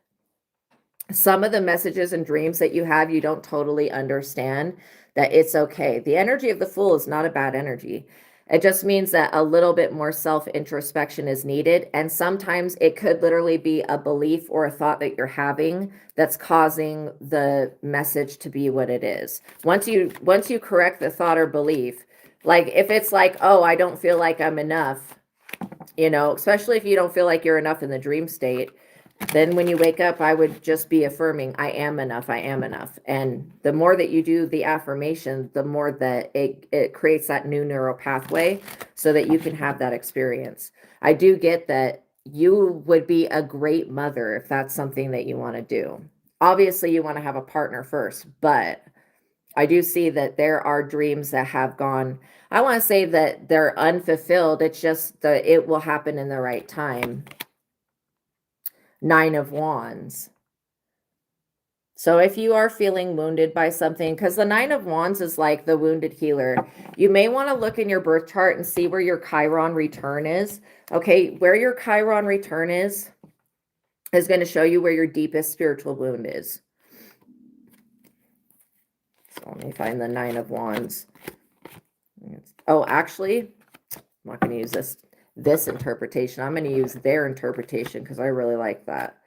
some of the messages and dreams that you have, you don't totally understand, that it's okay. The energy of the Fool is not a bad energy. It just means that a little bit more self-introspection is needed. And sometimes it could literally be a belief or a thought that you're having that's causing the message to be what it is. Once you correct the thought or belief, like if it's like, oh, I don't feel like I'm enough, you know, especially if you don't feel like you're enough in the dream state, then when you wake up, I would just be affirming, I am enough, I am enough. And the more that you do the affirmation, the more that it creates that new neural pathway so that you can have that experience. I do get that you would be a great mother if that's something that you want to do. Obviously, you want to have a partner first, but I do see that there are dreams that have gone, I want to say that they're unfulfilled. It's just that it will happen in the right time. Nine of Wands. So if you are feeling wounded by something, because the Nine of Wands is like the wounded healer, you may want to look in your birth chart and see where your Chiron return is. Okay, where your Chiron return is going to show you where your deepest spiritual wound is. So let me find the Nine of Wands. Oh, actually, I'm not going to use this interpretation. I'm going to use their interpretation because I really like that.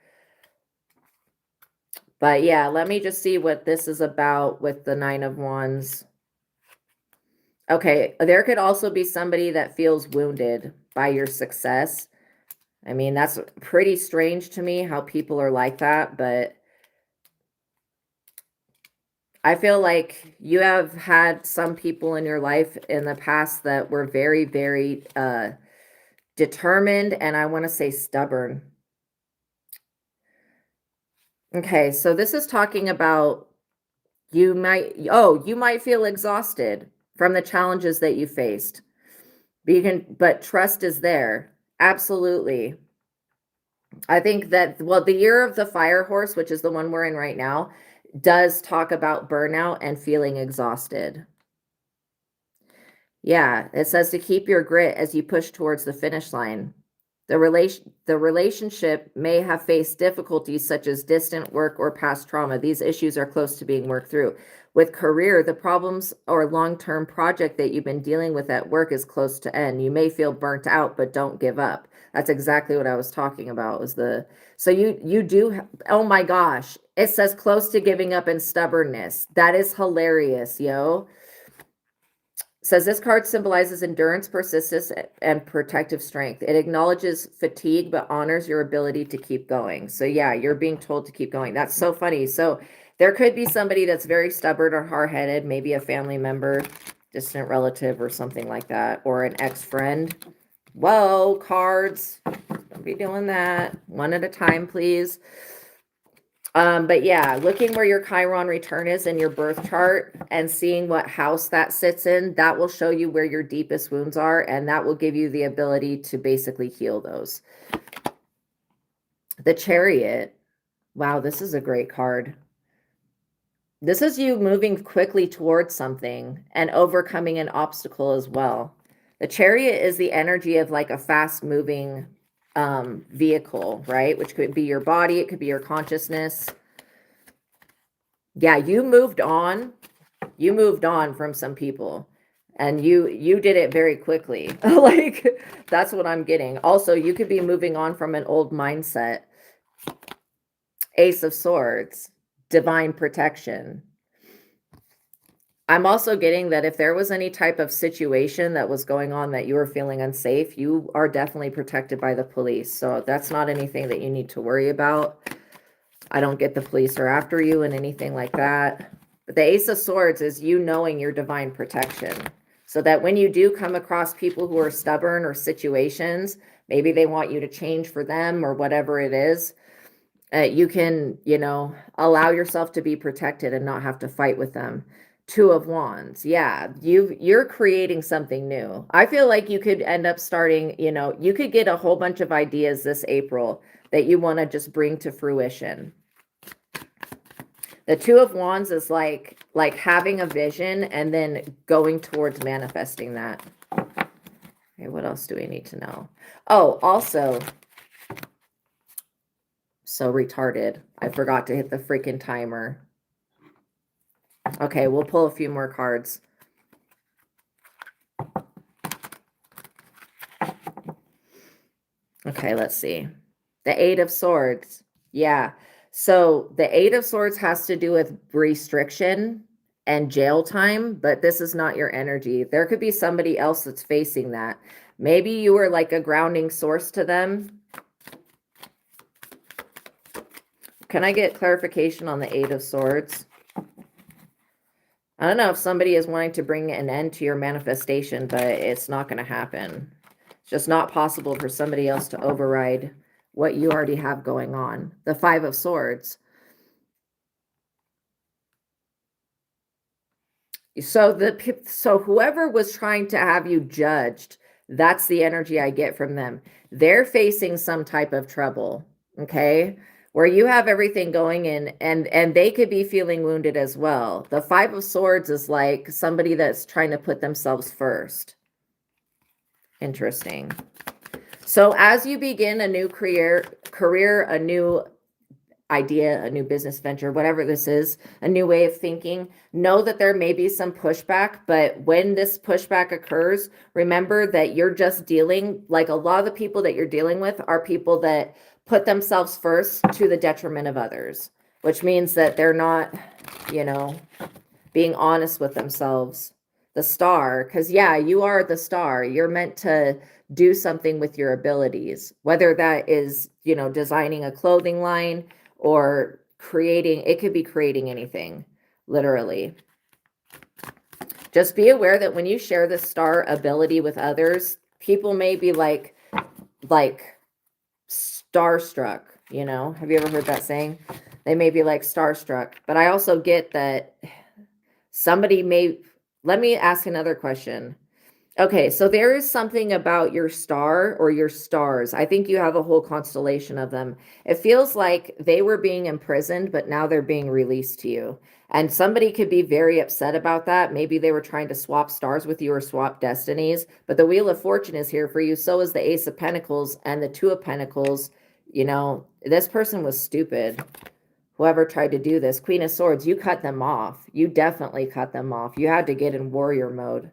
But yeah, let me just see what this is about with the Nine of Wands. Okay, there could also be somebody that feels wounded by your success. I mean, that's pretty strange to me how people are like that, but I feel like you have had some people in your life in the past that were very, very determined, and I want to say stubborn. Okay, so this is talking about you might feel exhausted from the challenges that you faced. But trust is there. Absolutely. I think that, well, the year of the fire horse, which is the one we're in right now, does talk about burnout and feeling exhausted. Yeah, it says to keep your grit as you push towards the finish line. The relationship may have faced difficulties such as distant work or past trauma. These issues are close to being worked through. With career, the problems or long-term project that you've been dealing with at work is close to end. You may feel burnt out, but don't give up. That's exactly what I was talking about. So you do, oh my gosh, it says close to giving up and stubbornness. That is hilarious, yo. Says this card symbolizes endurance, persistence, and protective strength. It acknowledges fatigue, but honors your ability to keep going. So yeah, you're being told to keep going. That's so funny. So there could be somebody that's very stubborn or hard-headed, maybe a family member, distant relative, or something like that, or an ex-friend. Whoa, cards. Don't be doing that. One at a time, please. But yeah, looking where your Chiron return is in your birth chart and seeing what house that sits in, that will show you where your deepest wounds are, and that will give you the ability to basically heal those. The Chariot. Wow, this is a great card. This is you moving quickly towards something and overcoming an obstacle as well. The Chariot is the energy of like a fast-moving vehicle, right? Which could be your body, it could be your consciousness. Yeah, you moved on from some people, and you did it very quickly. Like, that's what I'm getting. Also, you could be moving on from an old mindset. Ace of Swords, divine protection. I'm also getting that if there was any type of situation that was going on that you were feeling unsafe, you are definitely protected by the police. So that's not anything that you need to worry about. I don't get the police are after you and anything like that. But the Ace of Swords is you knowing your divine protection. So that when you do come across people who are stubborn or situations, maybe they want you to change for them or whatever it is, you can, allow yourself to be protected and not have to fight with them. Two of Wands. Yeah, you're creating something new. I feel like you could end up starting, you could get a whole bunch of ideas this April that you want to just bring to fruition. The Two of Wands is like having a vision and then going towards manifesting that. Okay, what else do we need to know? Oh, also, so retarded. I forgot to hit the freaking timer. Okay, we'll pull a few more cards. Okay, let's see. The Eight of Swords. Yeah. So the Eight of Swords has to do with restriction and jail time, but this is not your energy. There could be somebody else that's facing that. Maybe you were like a grounding source to them. Can I get clarification on the Eight of Swords? I don't know if somebody is wanting to bring an end to your manifestation, but it's not going to happen. It's just not possible for somebody else to override what you already have going on. The Five of Swords. So whoever was trying to have you judged, that's the energy I get from them. They're facing some type of trouble, okay? Where you have everything going in, and they could be feeling wounded as well. The Five of Swords is like somebody that's trying to put themselves first. Interesting. So as you begin a new career, a new idea, a new business venture, whatever this is, a new way of thinking, know that there may be some pushback, but when this pushback occurs, remember that you're just dealing, like a lot of the people that you're dealing with are people that put themselves first to the detriment of others, which means that they're not, you know, being honest with themselves. The star, because yeah, you are the star. You're meant to do something with your abilities, whether that is, you know, designing a clothing line or creating, it could be creating anything, literally. Just be aware that when you share the star ability with others, people may be like starstruck, you know? Have you ever heard that saying? They may be like starstruck, but I also get that somebody may, let me ask another question. Okay, so there is something about your star or your stars. I think you have a whole constellation of them. It feels like they were being imprisoned, but now they're being released to you. And somebody could be very upset about that. Maybe they were trying to swap stars with you or swap destinies. But the Wheel of Fortune is here for you. So is the Ace of Pentacles and the Two of Pentacles. You know, this person was stupid. Whoever tried to do this. Queen of Swords, you cut them off. You definitely cut them off. You had to get in warrior mode.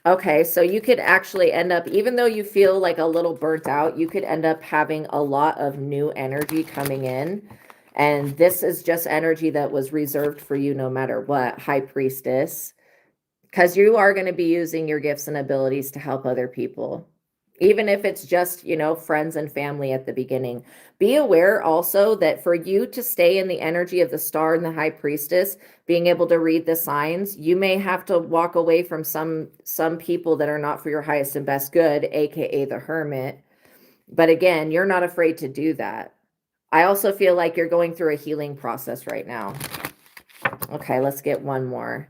Okay, so you could actually end up, even though you feel like a little burnt out, you could end up having a lot of new energy coming in. And this is just energy that was reserved for you no matter what, High Priestess. Because you are going to be using your gifts and abilities to help other people. Even if it's just, you know, friends and family at the beginning. Be aware also that for you to stay in the energy of the star and the High Priestess, being able to read the signs, you may have to walk away from some people that are not for your highest and best good, aka the Hermit. But again, you're not afraid to do that. I also feel like you're going through a healing process right now. Okay, let's get one more.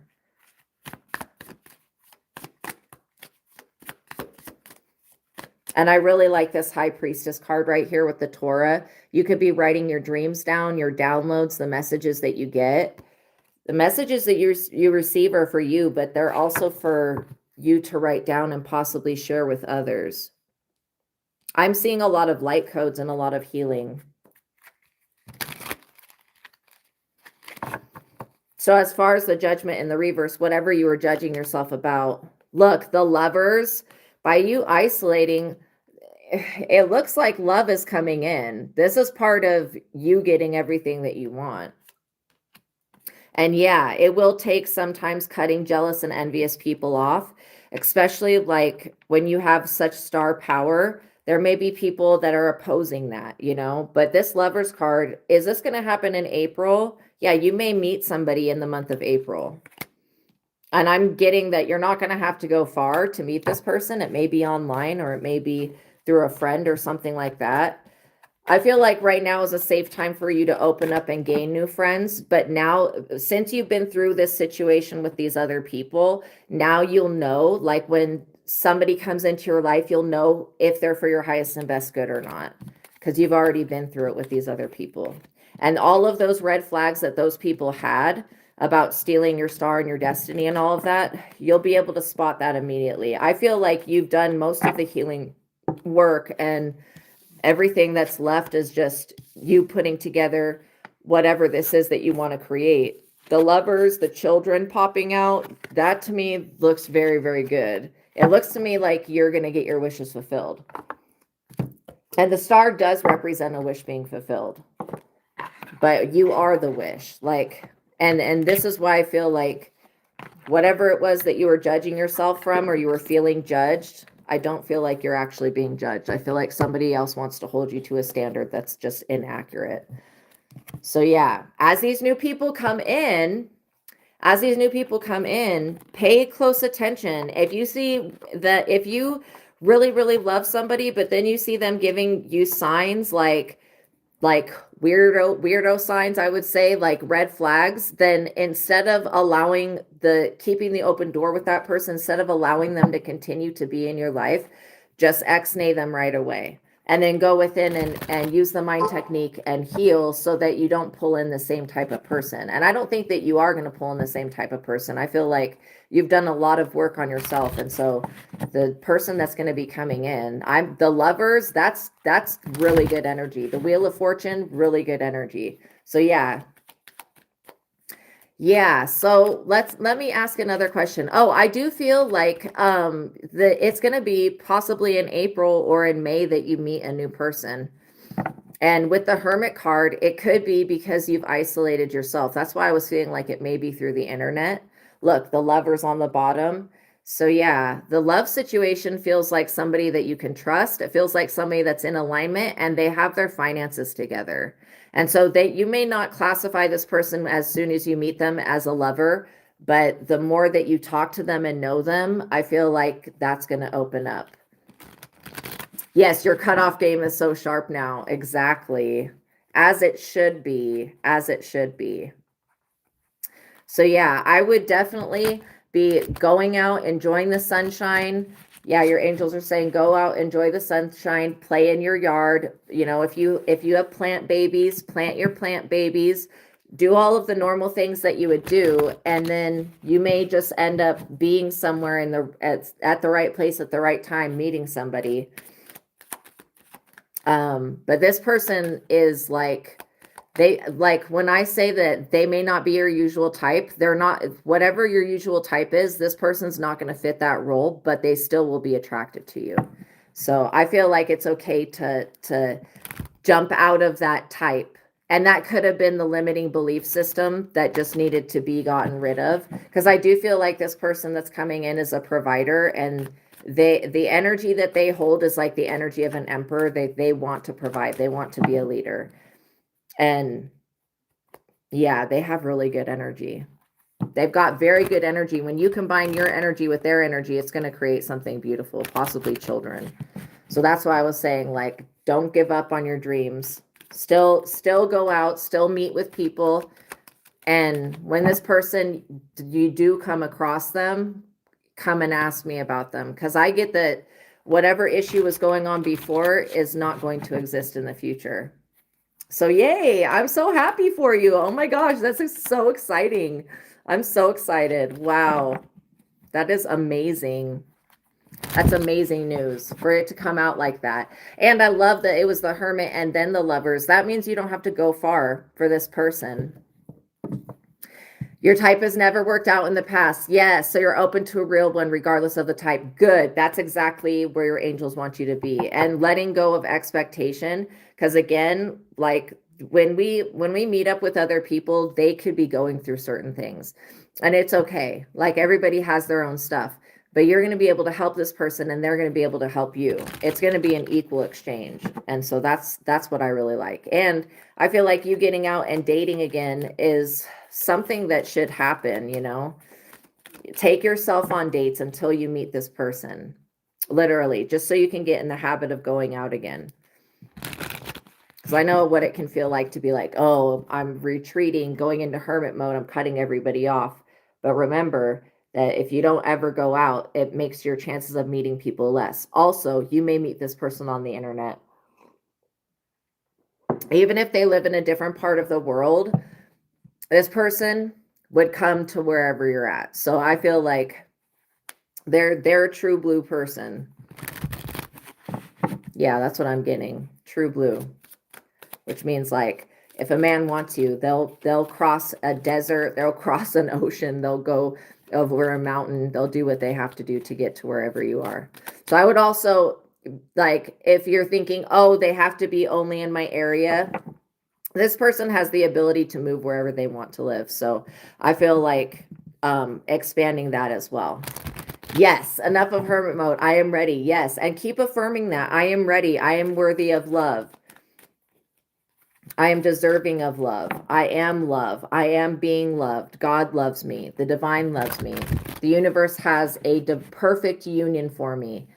And I really like this High Priestess card right here with the Torah. You could be writing your dreams down, your downloads, the messages that you get. The messages that you receive are for you, but they're also for you to write down and possibly share with others. I'm seeing a lot of light codes and a lot of healing. So as far as the Judgment in the reverse, whatever you were judging yourself about, look, the Lovers, by you isolating, it looks like love is coming in. This is part of you getting everything that you want. And yeah, it will take sometimes cutting jealous and envious people off, especially like when you have such star power. There may be people that are opposing that, you know, but this Lovers card, is this going to happen in April? Yeah, you may meet somebody in the month of April. And I'm getting that you're not going to have to go far to meet this person. It may be online or it may be through a friend or something like that. I feel like right now is a safe time for you to open up and gain new friends. But now, since you've been through this situation with these other people, now you'll know, like when somebody comes into your life, you'll know if they're for your highest and best good or not, because you've already been through it with these other people. And all of those red flags that those people had about stealing your star and your destiny and all of that, you'll be able to spot that immediately. I feel like you've done most of the healing work, and everything that's left is just you putting together whatever this is that you want to create. The Lovers, the children popping out, that to me looks very, very good. It looks to me like you're going to get your wishes fulfilled. And the star does represent a wish being fulfilled. But you are the wish. Like, and this is why I feel like whatever it was that you were judging yourself from, or you were feeling judged, I don't feel like you're actually being judged. I feel like somebody else wants to hold you to a standard that's just inaccurate. So yeah, as these new people come in, pay close attention. If you see that, if you really, really love somebody, but then you see them giving you signs like weirdo signs, I would say, like red flags, then instead of keeping the open door with that person, instead of allowing them to continue to be in your life, just ex-nay them right away. and then go within and use the mind technique and heal so that you don't pull in the same type of person. And I don't think that you are going to pull in the same type of person. I feel like you've done a lot of work on yourself. And so the person that's going to be coming in, the lovers, that's really good energy. The Wheel of Fortune, really good energy. So yeah. Yeah, so let me ask another question. Oh, I do feel like it's going to be possibly in April or in May that you meet a new person. And with the Hermit card, it could be because you've isolated yourself. That's why I was feeling like it may be through the internet. Look, the Lover's on the bottom. So yeah, the love situation feels like somebody that you can trust. It feels like somebody that's in alignment and they have their finances together. And so you may not classify this person as soon as you meet them as a lover, but the more that you talk to them and know them, I feel like that's going to open up. Yes, your cutoff game is so sharp now. Exactly. As it should be. As it should be. So yeah, I would definitely be going out, enjoying the sunshine. Yeah, your angels are saying go out, enjoy the sunshine, play in your yard. You know, if you have plant babies, plant your plant babies, do all of the normal things that you would do, and then you may just end up being somewhere at the right place at the right time, meeting somebody. But this person is like, when I say that they may not be your usual type, they're not, whatever your usual type is, this person's not going to fit that role, but they still will be attracted to you. So I feel like it's okay to jump out of that type. And that could have been the limiting belief system that just needed to be gotten rid of. Because I do feel like this person that's coming in is a provider, and the energy that they hold is like the energy of an emperor. They want to provide. They want to be a leader. And yeah, they have really good energy. They've got very good energy. When you combine your energy with their energy, it's going to create something beautiful, possibly children. So that's why I was saying, like, don't give up on your dreams. Still go out, still meet with people. And when this person, you do come across them, come and ask me about them. Because I get that whatever issue was going on before is not going to exist in the future. So yay, I'm so happy for you. Oh my gosh, that's so exciting. I'm so excited. Wow. That is amazing. That's amazing news for it to come out like that. And I love that it was the Hermit and then the Lovers. That means you don't have to go far for this person. Your type has never worked out in the past. Yes, so you're open to a real one regardless of the type. Good. That's exactly where your angels want you to be. And letting go of expectation, because again, like when we meet up with other people, they could be going through certain things. And it's okay. Like everybody has their own stuff, but you're going to be able to help this person and they're going to be able to help you. It's going to be an equal exchange. And so that's what I really like. And I feel like you getting out and dating again is something that should happen, you know. Take yourself on dates until you meet this person, literally, just so you can get in the habit of going out again. Because I know what it can feel like to be like, oh, I'm retreating, going into hermit mode, I'm cutting everybody off. But remember that if you don't ever go out, it makes your chances of meeting people less. Also, you may meet this person on the internet. Even if they live in a different part of the world, this person would come to wherever you're at. So I feel like they're a true blue person. Yeah, that's what I'm getting. True blue. Which means like if a man wants you, they'll cross a desert, they'll cross an ocean, they'll go over a mountain, they'll do what they have to do to get to wherever you are. So I would also, like, if you're thinking, oh, they have to be only in my area, this person has the ability to move wherever they want to live. So I feel like expanding that as well. Yes, enough of hermit mode. I am ready. Yes, and keep affirming that. I am ready. I am worthy of love. I am deserving of love. I am love. I am being loved. God loves me. The divine loves me. The universe has a perfect union for me.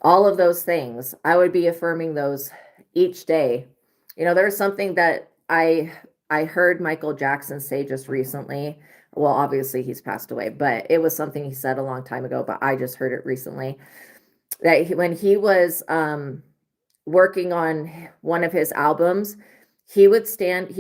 All of those things, I would be affirming those each day. You know, there's something that I heard Michael Jackson say just recently. Well, obviously he's passed away, but it was something he said a long time ago, but I just heard it recently. That when he was working on one of his albums, he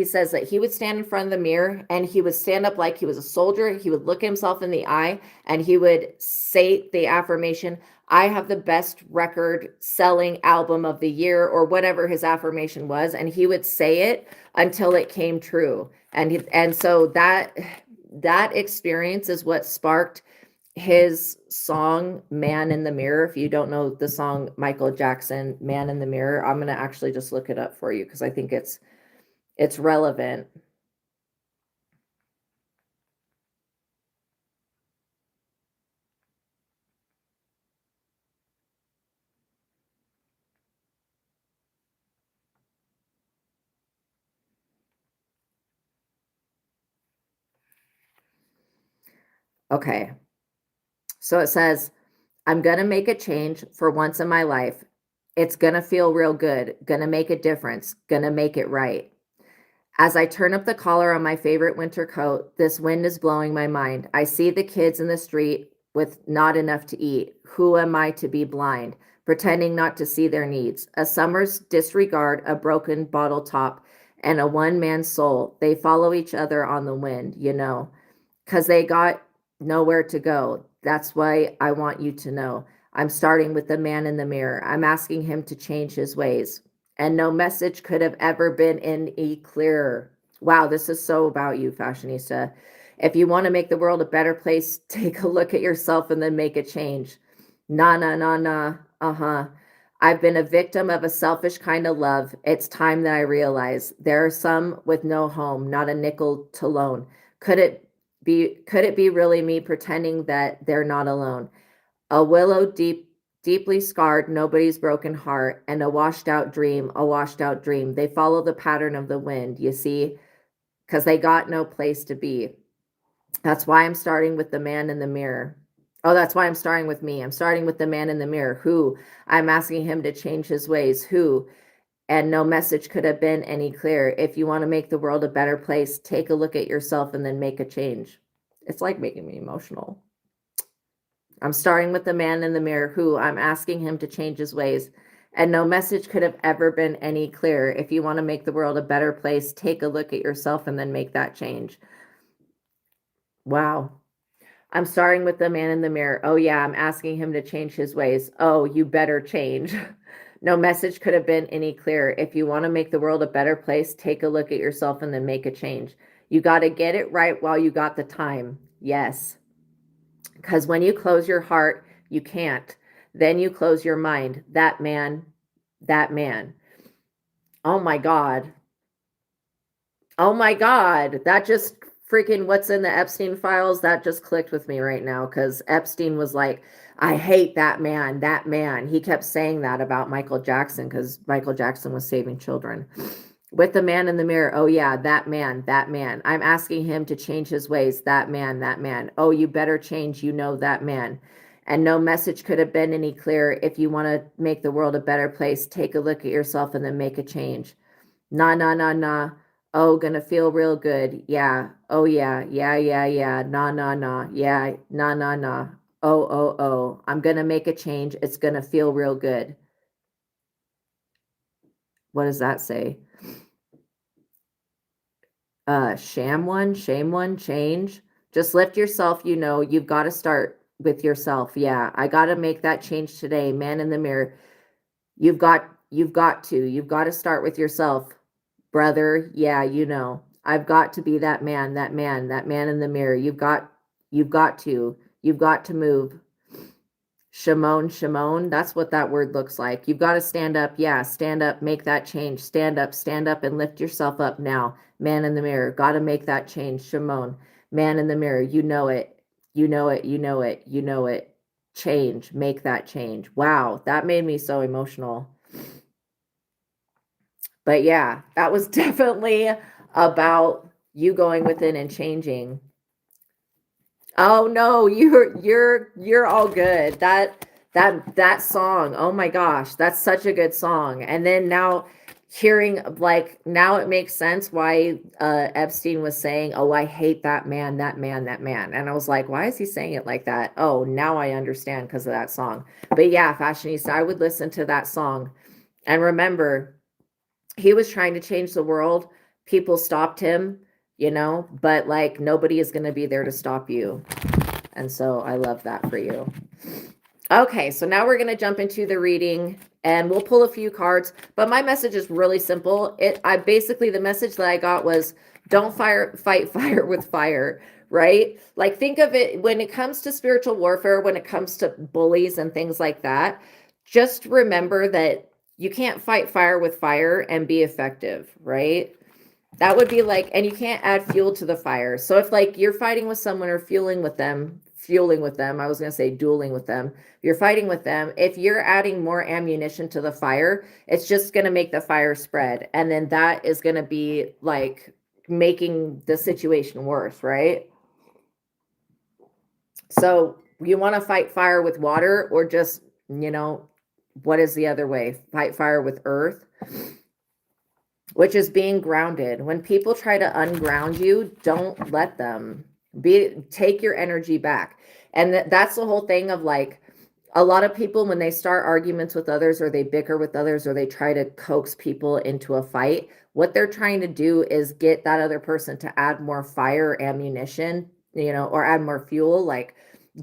says that he would stand in front of the mirror and he would stand up like he was a soldier. He would look himself in the eye and he would say the affirmation, I have the best record selling album of the year, or whatever his affirmation was. And he would say it until it came true. And so that experience is what sparked his song Man in the Mirror. If you don't know the song Michael Jackson Man in the Mirror, I'm going to actually just look it up for you because I think it's relevant. Okay. So it says, I'm going to make a change for once in my life. It's going to feel real good, going to make a difference, going to make it right. As I turn up the collar on my favorite winter coat, this wind is blowing my mind. I see the kids in the street with not enough to eat. Who am I to be blind, pretending not to see their needs? A summer's disregard, a broken bottle top, and a one-man soul. They follow each other on the wind, 'cause they got nowhere to go. That's why I want you to know. I'm starting with the man in the mirror. I'm asking him to change his ways. And no message could have ever been any clearer. Wow, this is so about you, fashionista. If you want to make the world a better place, take a look at yourself and then make a change. Nah, nah, nah, nah. Uh-huh. I've been a victim of a selfish kind of love. It's time that I realize there are some with no home, not a nickel to loan. Could it be really me pretending that they're not alone? A willow deeply scarred, nobody's broken heart, and a washed out dream. They follow the pattern of the wind, you see, because they got no place to be. That's why I'm starting with the man in the mirror. Oh, that's why I'm starting with me. I'm starting with the man in the mirror, who I'm asking him to change his ways, who, and no message could have been any clearer. If you want to make the world a better place, take a look at yourself and then make a change. It's like making me emotional. I'm starting with the man in the mirror, who I'm asking him to change his ways. And no message could have ever been any clearer. If you want to make the world a better place, take a look at yourself and then make that change. Wow. I'm starting with the man in the mirror. Oh, yeah, I'm asking him to change his ways. Oh, you better change. No message could have been any clearer. If you want to make the world a better place, take a look at yourself and then make a change. You got to get it right while you got the time. Yes. Because when you close your heart, you can't. Then you close your mind. That man. Oh my God. Oh my God. That just freaking what's in the Epstein files, that just clicked with me right now, because Epstein was like, I hate that man, that man. He kept saying that about Michael Jackson because Michael Jackson was saving children. With the man in the mirror, oh yeah, that man, that man. I'm asking him to change his ways, that man, that man. Oh, you better change, that man. And no message could have been any clearer. If you want to make the world a better place, take a look at yourself and then make a change. Nah, nah, nah, nah. Oh, gonna feel real good. Yeah. Oh, yeah. Yeah, yeah, yeah. Nah, nah, nah. Yeah. Nah, nah, nah. Oh, oh, oh. I'm gonna make a change. It's gonna feel real good. What does that say? Shame one, change. Just lift yourself, you've got to start with yourself. Yeah, I got to make that change today, man in the mirror. You've got to start with yourself, brother. Yeah, I've got to be that man in the mirror. You've got to move. Shimon, that's what that word looks like. You've got to stand up. Yeah, stand up, make that change. Stand up and lift yourself up now. Man in the mirror, got to make that change. Shimon, man in the mirror, you know it. Change, make that change. Wow, that made me so emotional. But yeah, that was definitely about you going within and changing. Oh no, you're all good. That song, oh my gosh, that's such a good song. And then now hearing, like, now it makes sense why Epstein was saying, oh, I hate that man. And I was like, why is he saying it like that? Oh, now I understand, because of that song. But yeah, fashionista, I would listen to that song And remember, he was trying to change the world. People stopped him, you know, but like nobody is going to be there to stop you. And so I love that for you. Okay, so now we're going to jump into the reading and we'll pull a few cards, but my message is really simple. The message that I got was don't fight fire with fire, right? Like think of it when it comes to spiritual warfare, when it comes to bullies and things like that, just remember that you can't fight fire with fire and be effective, right? That would be like, and you can't add fuel to the fire. So if like you're fighting with someone or fueling with them, I was going to say dueling with them. You're fighting with them. If you're adding more ammunition to the fire, it's just going to make the fire spread. And then that is going to be like making the situation worse, right? So you want to fight fire with water or just, you know, what is the other way? Fight fire with earth, which is being grounded. When people try to unground you, don't let them. Take your energy back. And that's the whole thing of like, a lot of people, when they start arguments with others or they bicker with others or they try to coax people into a fight, what they're trying to do is get that other person to add more fire ammunition, you know, or add more fuel, like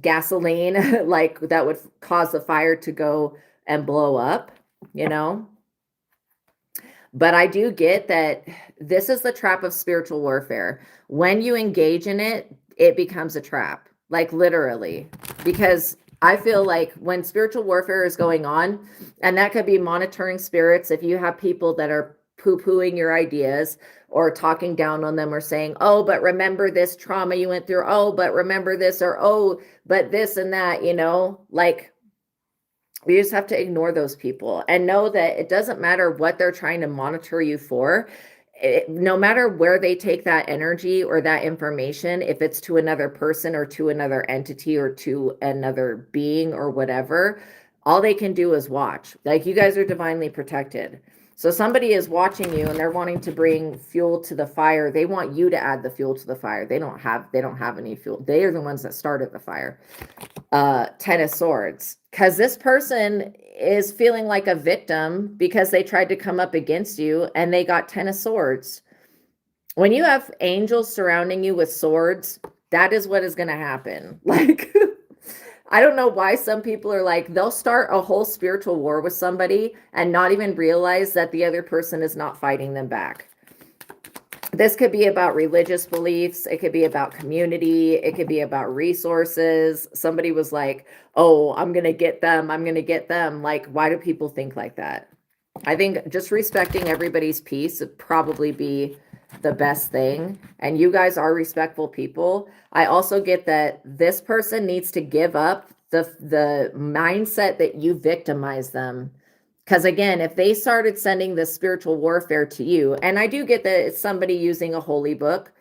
gasoline, like that would cause the fire to go and blow up, you know. But I do get that this is the trap of spiritual warfare. When you engage in it, it becomes a trap, like literally, because I feel like when spiritual warfare is going on, and that could be monitoring spirits, if you have people that are poo-pooing your ideas or talking down on them or saying, oh, but remember this trauma you went through, oh, but remember this, or oh, but this and that, you know, like we just have to ignore those people and know that it doesn't matter what they're trying to monitor you for. No matter where they take that energy or that information, if it's to another person or to another entity or to another being or whatever, all they can do is watch. Like you guys are divinely protected. So somebody is watching you and they're wanting to bring fuel to the fire. They want you to add the fuel to the fire. They don't have any fuel. They are the ones that started the fire. 10 of Swords, because this person is feeling like a victim because they tried to come up against you and they got 10 of Swords. When you have angels surrounding you with swords, that is what is going to happen. Like, I don't know why some people are like, they'll start a whole spiritual war with somebody and not even realize that the other person is not fighting them back. This could be about religious beliefs. It could be about community. It could be about resources. Somebody was like, oh, I'm going to get them. I'm going to get them. Like, why do people think like that? I think just respecting everybody's peace would probably be the best thing. And you guys are respectful people. I also get that this person needs to give up the mindset that you victimize them. Because again, if they started sending this spiritual warfare to you, and I do get that it's somebody using a holy book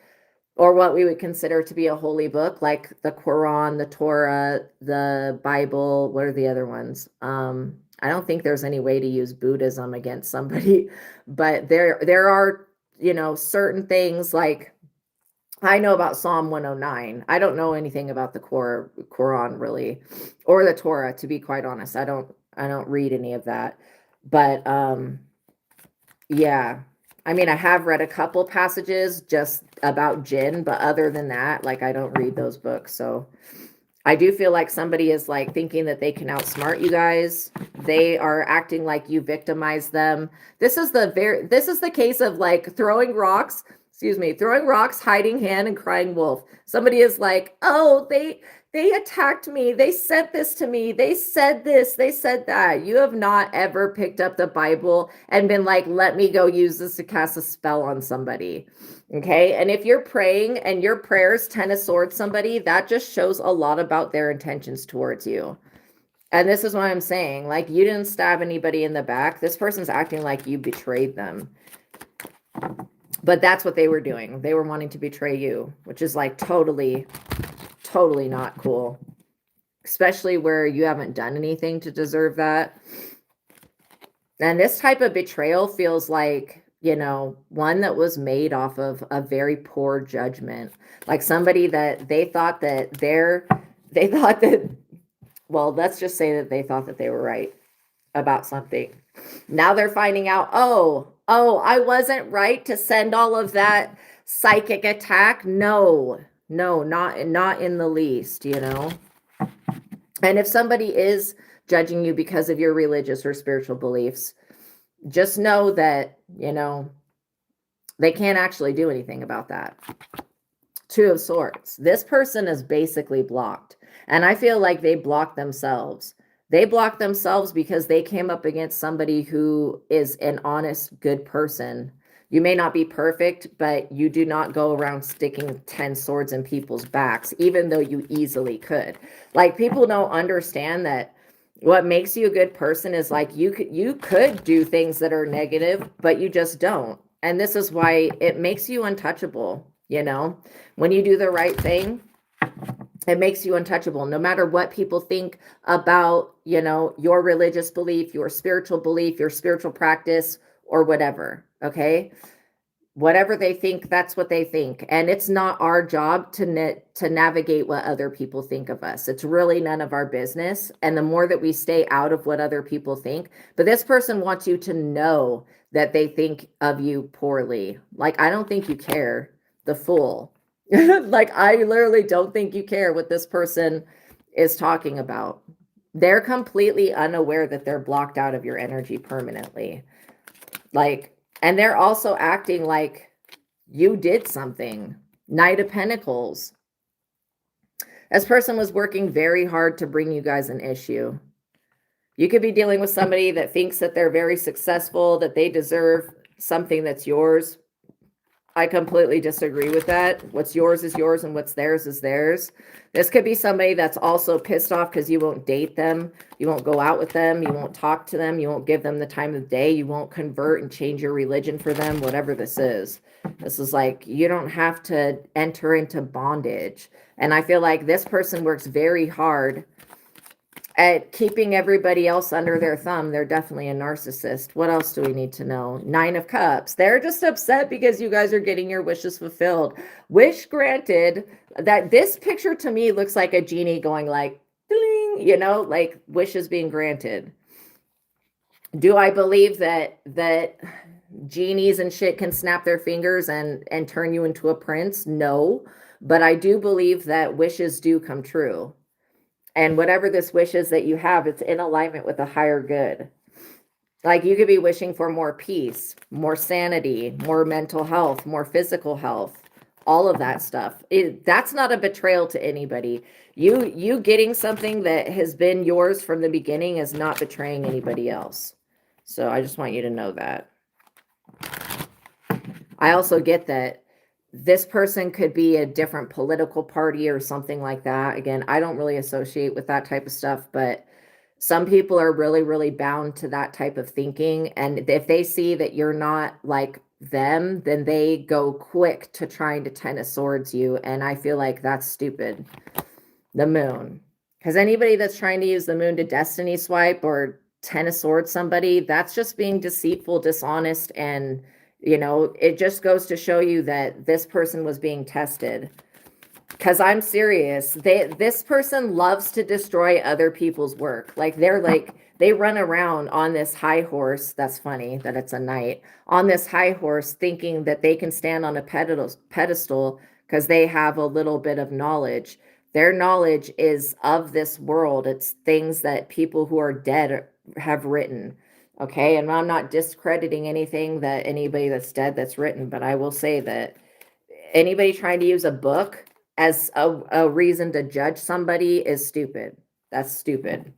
or what we would consider to be a holy book, like the Quran, the Torah, the Bible. What are the other ones? I don't think there's any way to use Buddhism against somebody, but there are, you know, certain things like I know about Psalm 109. I don't know anything about the Quran really, or the Torah, to be quite honest. I don't read any of that. But yeah, I mean, I have read a couple passages just about jinn, but other than that, like I don't read those books. So I do feel like somebody is like thinking that they can outsmart you guys. They are acting like you victimize them. This is the case of like throwing rocks, hiding hand, and crying wolf. Somebody is like, oh, they attacked me. They sent this to me. They said this, they said that. You have not ever picked up the Bible and been like, let me go use this to cast a spell on somebody. Okay. And if you're praying and your prayers 10 of Swords somebody, that just shows a lot about their intentions towards you. And this is why I'm saying, like, you didn't stab anybody in the back. This person's acting like you betrayed them. But that's what they were doing. They were wanting to betray you, which is like totally not cool, especially where you haven't done anything to deserve that. And this type of betrayal feels like, you know, one that was made off of a very poor judgment, like somebody that they thought that well, let's just say that they thought that they were right. about something. Now they're finding out, oh, I wasn't right to send all of that psychic attack. No, not in the least, you know. And if somebody is judging you because of your religious or spiritual beliefs, just know that, you know, they can't actually do anything about that. Two of Swords. This person is basically blocked. And I feel like they blocked themselves. They blocked themselves because they came up against somebody who is an honest, good person. You may not be perfect, but you do not go around sticking 10 swords in people's backs, even though you easily could. Like, people don't understand that what makes you a good person is like you could do things that are negative, but you just don't. And this is why it makes you untouchable, you know? When you do the right thing, it makes you untouchable, no matter what people think about, you know, your religious belief, your spiritual practice, or whatever, okay? Whatever they think, that's what they think. And it's not our job to navigate what other people think of us. It's really none of our business. And the more that we stay out of what other people think, but this person wants you to know that they think of you poorly. Like, I don't think you care, the fool. Like, I literally don't think you care what this person is talking about. They're completely unaware that they're blocked out of your energy permanently. Like, and they're also acting like you did something. Knight of Pentacles. This person was working very hard to bring you guys an issue. You could be dealing with somebody that thinks that they're very successful, that they deserve something that's yours. I completely disagree with that. What's yours is yours and what's theirs is theirs. This could be somebody that's also pissed off because you won't date them. You won't go out with them. You won't talk to them. You won't give them the time of day. You won't convert and change your religion for them, whatever this is. This is like, you don't have to enter into bondage. And I feel like this person works very hard at keeping everybody else under their thumb. They're definitely a narcissist. What else do we need to know? Nine of Cups. They're just upset because you guys are getting your wishes fulfilled. Wish granted. That this picture to me looks like a genie going like, ding, you know, like wishes being granted. Do I believe that genies and shit can snap their fingers and turn you into a prince? No, but I do believe that wishes do come true. And whatever this wish is that you have, it's in alignment with a higher good. Like, you could be wishing for more peace, more sanity, more mental health, more physical health, all of that stuff. That's not a betrayal to anybody. You getting something that has been yours from the beginning is not betraying anybody else. So I just want you to know that. I also get that this person could be a different political party or something like that. Again, I don't really associate with that type of stuff, but some people are really, really bound to that type of thinking. And if they see that you're not like them, then they go quick to trying to Ten of Swords you. And I feel like that's stupid. The Moon. Because anybody that's trying to use the Moon to destiny swipe or Ten of Swords somebody, that's just being deceitful, dishonest, and you know, it just goes to show you that this person was being tested. Because I'm serious. This person loves to destroy other people's work. Like, they run around on this high horse. That's funny that it's a knight. On this high horse thinking that they can stand on a pedestal because they have a little bit of knowledge. Their knowledge is of this world. It's things that people who are dead have written. Okay, and I'm not discrediting anything that anybody that's dead that's written, but I will say that anybody trying to use a book as a reason to judge somebody is stupid. That's stupid.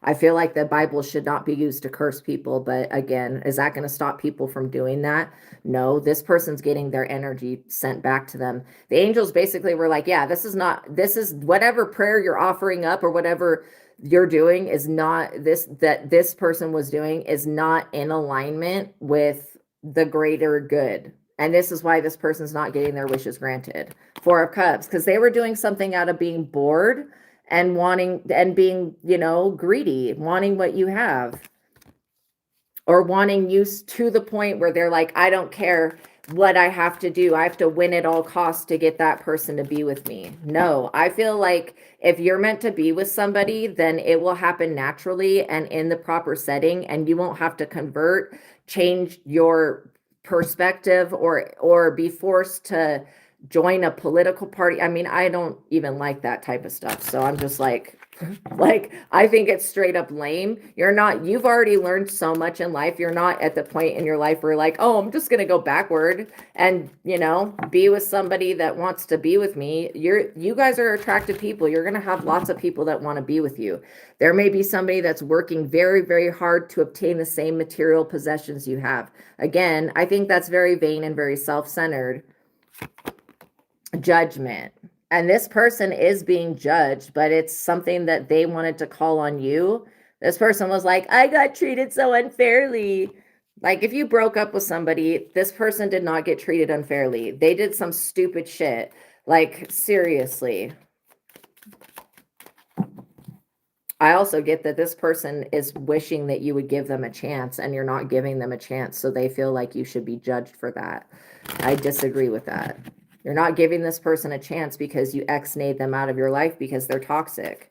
I feel like the Bible should not be used to curse people, but again, is that going to stop people from doing that? No, this person's getting their energy sent back to them. The angels basically were like, yeah, this is whatever prayer you're offering up or whatever you're doing is not this person was doing is not in alignment with the greater good. And this is why this person's not getting their wishes granted. Four of Cups, because they were doing something out of being bored and wanting and being, you know, greedy, wanting what you have, or wanting you to the point where they're like, I don't care. what I have to do. I have to win at all costs to get that person to be with me. No, I feel like if you're meant to be with somebody, then it will happen naturally and in the proper setting, and you won't have to convert, change your perspective, or be forced to join a political party. I mean, I don't even like that type of stuff. So I'm just like, I think it's straight up lame. You've already learned so much in life. You're not at the point in your life where you're like, oh, I'm just going to go backward and, be with somebody that wants to be with me. You guys are attractive people. You're going to have lots of people that want to be with you. There may be somebody that's working very, very hard to obtain the same material possessions you have. Again, I think that's very vain and very self-centered. Judgment. And this person is being judged, but it's something that they wanted to call on you. This person was like, I got treated so unfairly. Like, if you broke up with somebody, this person did not get treated unfairly. They did some stupid shit. Like, seriously. I also get that this person is wishing that you would give them a chance, and you're not giving them a chance, so they feel like you should be judged for that. I disagree with that. You're not giving this person a chance because you ex-nayed them out of your life because they're toxic.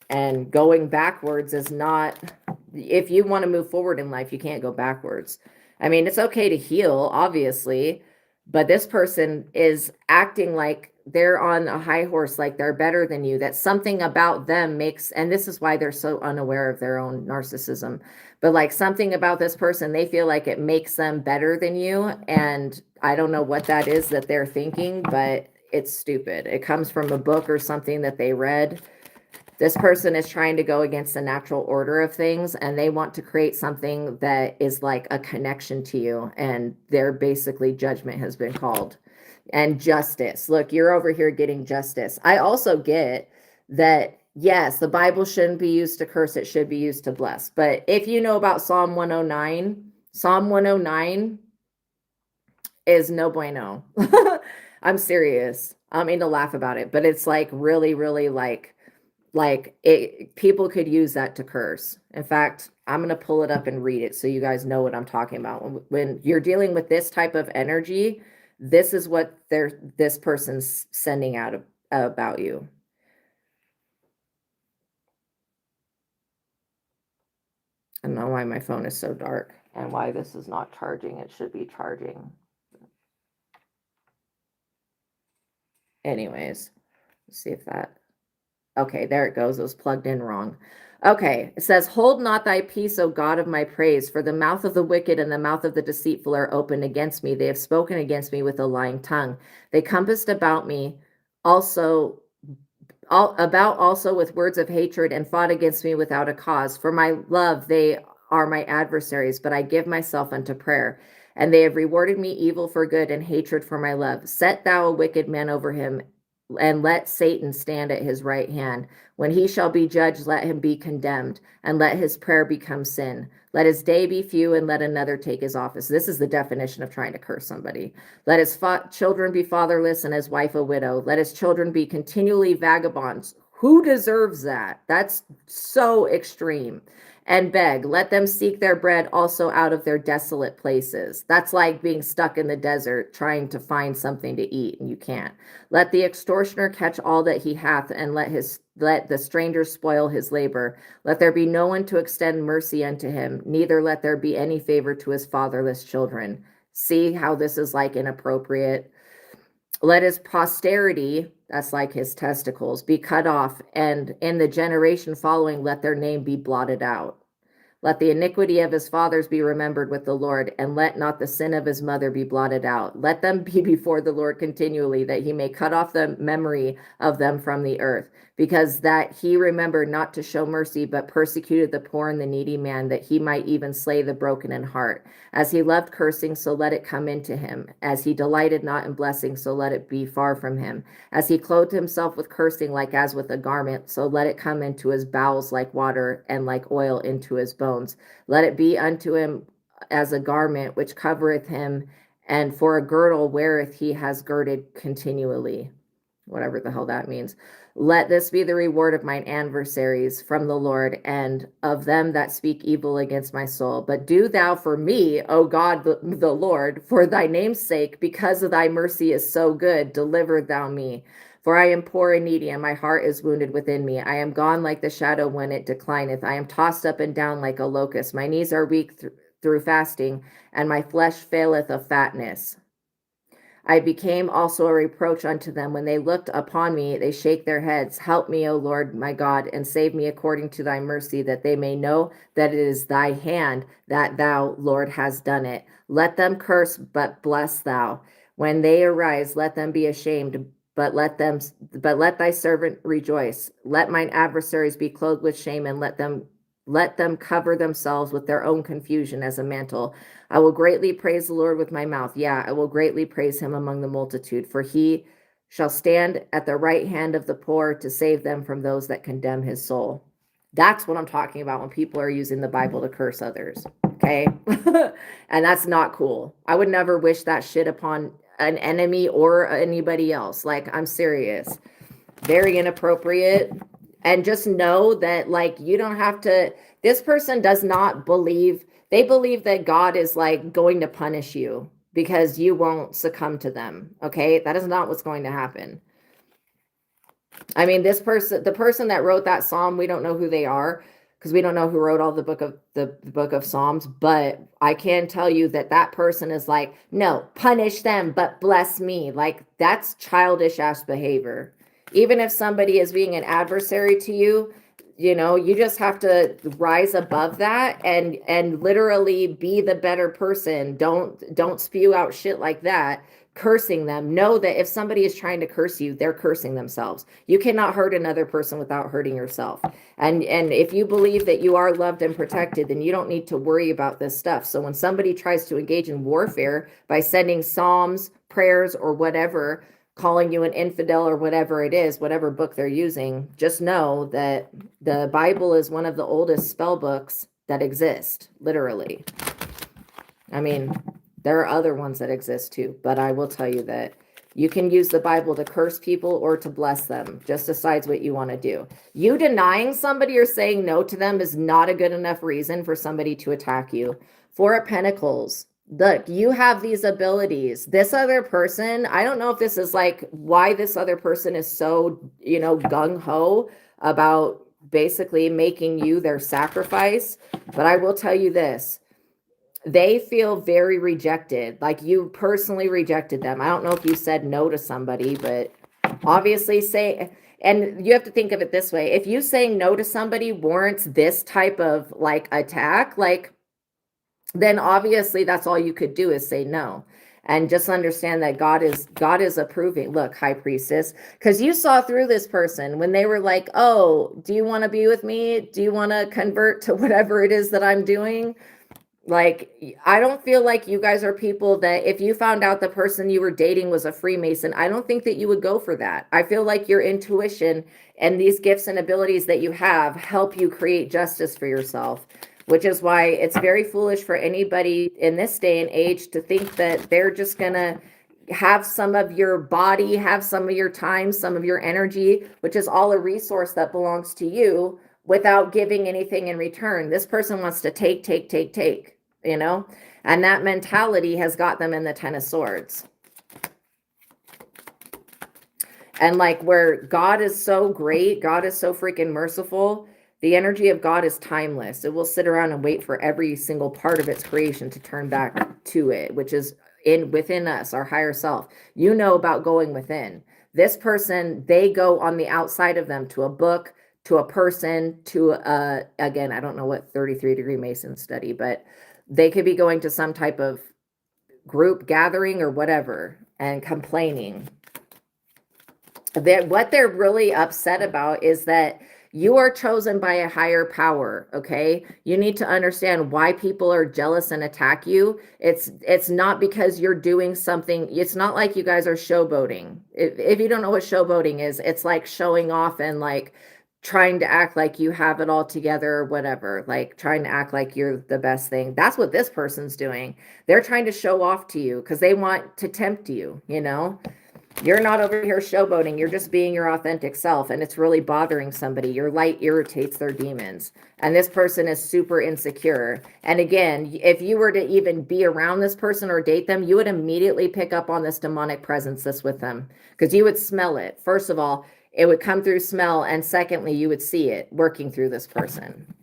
And going backwards is not, if you want to move forward in life, you can't go backwards. I mean, it's okay to heal, obviously, but this person is acting like they're on a high horse, like they're better than you, that something about them makes, and this is why they're so unaware of their own narcissism, but like something about this person, they feel like it makes them better than you. And I don't know what that is that they're thinking, but it's stupid. It comes from a book or something that they read. This person is trying to go against the natural order of things, and they want to create something that is like a connection to you, and their basically judgment has been called. And justice. Look, you're over here getting justice. I also get that, yes, the Bible shouldn't be used to curse, it should be used to bless. But if you know about Psalm 109, Psalm 109 is no bueno. I'm serious. I don't mean to laugh about it, but it's like really, really like it, people could use that to curse. In fact, I'm going to pull it up and read it so you guys know what I'm talking about. When you're dealing with this type of energy, this is what this person's sending out about you. I don't know why my phone is so dark and why this is not charging. It should be charging. Anyways, let's see if that... Okay, there it goes. It was plugged in wrong. Okay, it says, hold not thy peace, O God of my praise, for the mouth of the wicked and the mouth of the deceitful are opened against me. They have spoken against me with a lying tongue. They compassed about me also with words of hatred, and fought against me without a cause. For my love they are my adversaries, but I give myself unto prayer. And they have rewarded me evil for good, and hatred for my love. Set thou a wicked man over him, and let Satan stand at his right hand. When he shall be judged, let him be condemned, and let his prayer become sin. Let his day be few, and let another take his office. This is the definition of trying to curse somebody. Let his children be fatherless, and his wife a widow. Let his children be continually vagabonds. Who deserves that? That's so extreme. And beg, let them seek their bread also out of their desolate places. That's like being stuck in the desert trying to find something to eat, and you can't. Let the extortioner catch all that he hath, and let the stranger spoil his labor. Let there be no one to extend mercy unto him, neither let there be any favor to his fatherless children. See how this is like inappropriate? Let his posterity, that's like his testicles, be cut off, and in the generation following, let their name be blotted out. Let the iniquity of his fathers be remembered with the Lord, and let not the sin of his mother be blotted out. Let them be before the Lord continually, that he may cut off the memory of them from the earth, because that he remembered not to show mercy, but persecuted the poor and the needy man, that he might even slay the broken in heart. As he loved cursing, so let it come into him. As he delighted not in blessing, so let it be far from him. As he clothed himself with cursing like as with a garment, so let it come into his bowels like water, and like oil into his bones. Let it be unto him as a garment which covereth him, and for a girdle wherewith he has girded continually. whatever the hell that means. Let this be the reward of mine adversaries from the Lord, and of them that speak evil against my soul. But do thou for me, O God, the Lord, for thy name's sake, because of thy mercy is so good, deliver thou me. For I am poor and needy, and my heart is wounded within me. I am gone like the shadow when it declineth. I am tossed up and down like a locust. My knees are weak through fasting, and my flesh faileth of fatness. I became also a reproach unto them. When they looked upon me, they shake their heads. Help me, O Lord my God, and save me according to thy mercy, that they may know that it is thy hand that thou, Lord, hast done it. Let them curse, but bless thou. When they arise, let them be ashamed, but let thy servant rejoice. Let mine adversaries be clothed with shame, and let them cover themselves with their own confusion as a mantle. I will greatly praise the Lord with my mouth. Yeah, I will greatly praise him among the multitude, for he shall stand at the right hand of the poor to save them from those that condemn his soul. That's what I'm talking about when people are using the Bible to curse others. Okay. And that's not cool. I would never wish that shit upon an enemy or anybody else. Like, I'm serious. Very inappropriate. And just know that, like, you don't have to, this person does not believe, they believe that God is like going to punish you because you won't succumb to them. Okay. That is not what's going to happen. I mean, this person, the person that wrote that Psalm, we don't know who they are because we don't know who wrote all the book of Psalms, but I can tell you that that person is like, no, punish them, but bless me. Like, that's childish ass behavior. Even if somebody is being an adversary to you, you know, you just have to rise above that and literally be the better person. Don't spew out shit like that, cursing them. Know that if somebody is trying to curse you, they're cursing themselves. You cannot hurt another person without hurting yourself. And if you believe that you are loved and protected, then you don't need to worry about this stuff. So when somebody tries to engage in warfare by sending psalms, prayers, or whatever, calling you an infidel or whatever it is, whatever book they're using, just know that the Bible is one of the oldest spell books that exist, literally. I mean, there are other ones that exist too, but I will tell you that you can use the Bible to curse people or to bless them. Just decides what you want to do. You denying somebody or saying no to them is not a good enough reason for somebody to attack you. Four of Pentacles. Look, you have these abilities. This other person, I don't know if this is like why this other person is so, you know, gung-ho about basically making you their sacrifice. But I will tell you this. They feel very rejected. Like you personally rejected them. I don't know if you said no to somebody, but obviously and you have to think of it this way. If you saying no to somebody warrants this type of like attack, like, then obviously that's all you could do is say no. And just understand that God is approving. Look, High Priestess, because you saw through this person when they were like, oh, do you want to be with me? Do you want to convert to whatever it is that I'm doing? Like, I don't feel like you guys are people that if you found out the person you were dating was a Freemason, I don't think that you would go for that. I feel like your intuition and these gifts and abilities that you have help you create justice for yourself, which is why it's very foolish for anybody in this day and age to think that they're just going to have some of your body, have some of your time, some of your energy, which is all a resource that belongs to you without giving anything in return. This person wants to take, you know, and that mentality has got them in the Ten of Swords. And like where God is so great, God is so freaking merciful, the energy of God is timeless. It will sit around and wait for every single part of its creation to turn back to it, which is within us, our higher self. You know about going within. This person, they go on the outside of them to a book, to a person, to again, I don't know what 33-degree Mason study, but they could be going to some type of group gathering or whatever and complaining. What they're really upset about is that you are chosen by a higher power, okay? You need to understand why people are jealous and attack you. It's not because you're doing something. It's not like you guys are showboating. If you don't know what showboating is, it's like showing off and like trying to act like you have it all together or whatever, like trying to act like you're the best thing. That's what this person's doing. They're trying to show off to you because they want to tempt you, you know? You're not over here showboating. You're just being your authentic self, and it's really bothering somebody. Your light irritates their demons. And this person is super insecure. And again, if you were to even be around this person or date them, you would immediately pick up on this demonic presence that's with them, because you would smell it. First of all, it would come through smell. And secondly, you would see it working through this person.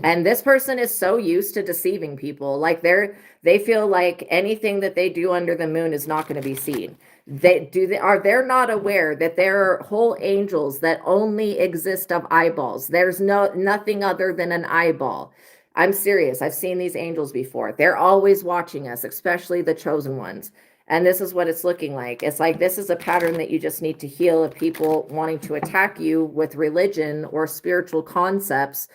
And this person is so used to deceiving people. Like they feel like anything that they do under the moon is not going to be seen. They're not aware that there are whole angels that only exist of eyeballs. There's nothing other than an eyeball. I'm serious. I've seen these angels before. They're always watching us, especially the chosen ones. And this is what it's looking like. It's like this is a pattern that you just need to heal of people wanting to attack you with religion or spiritual concepts.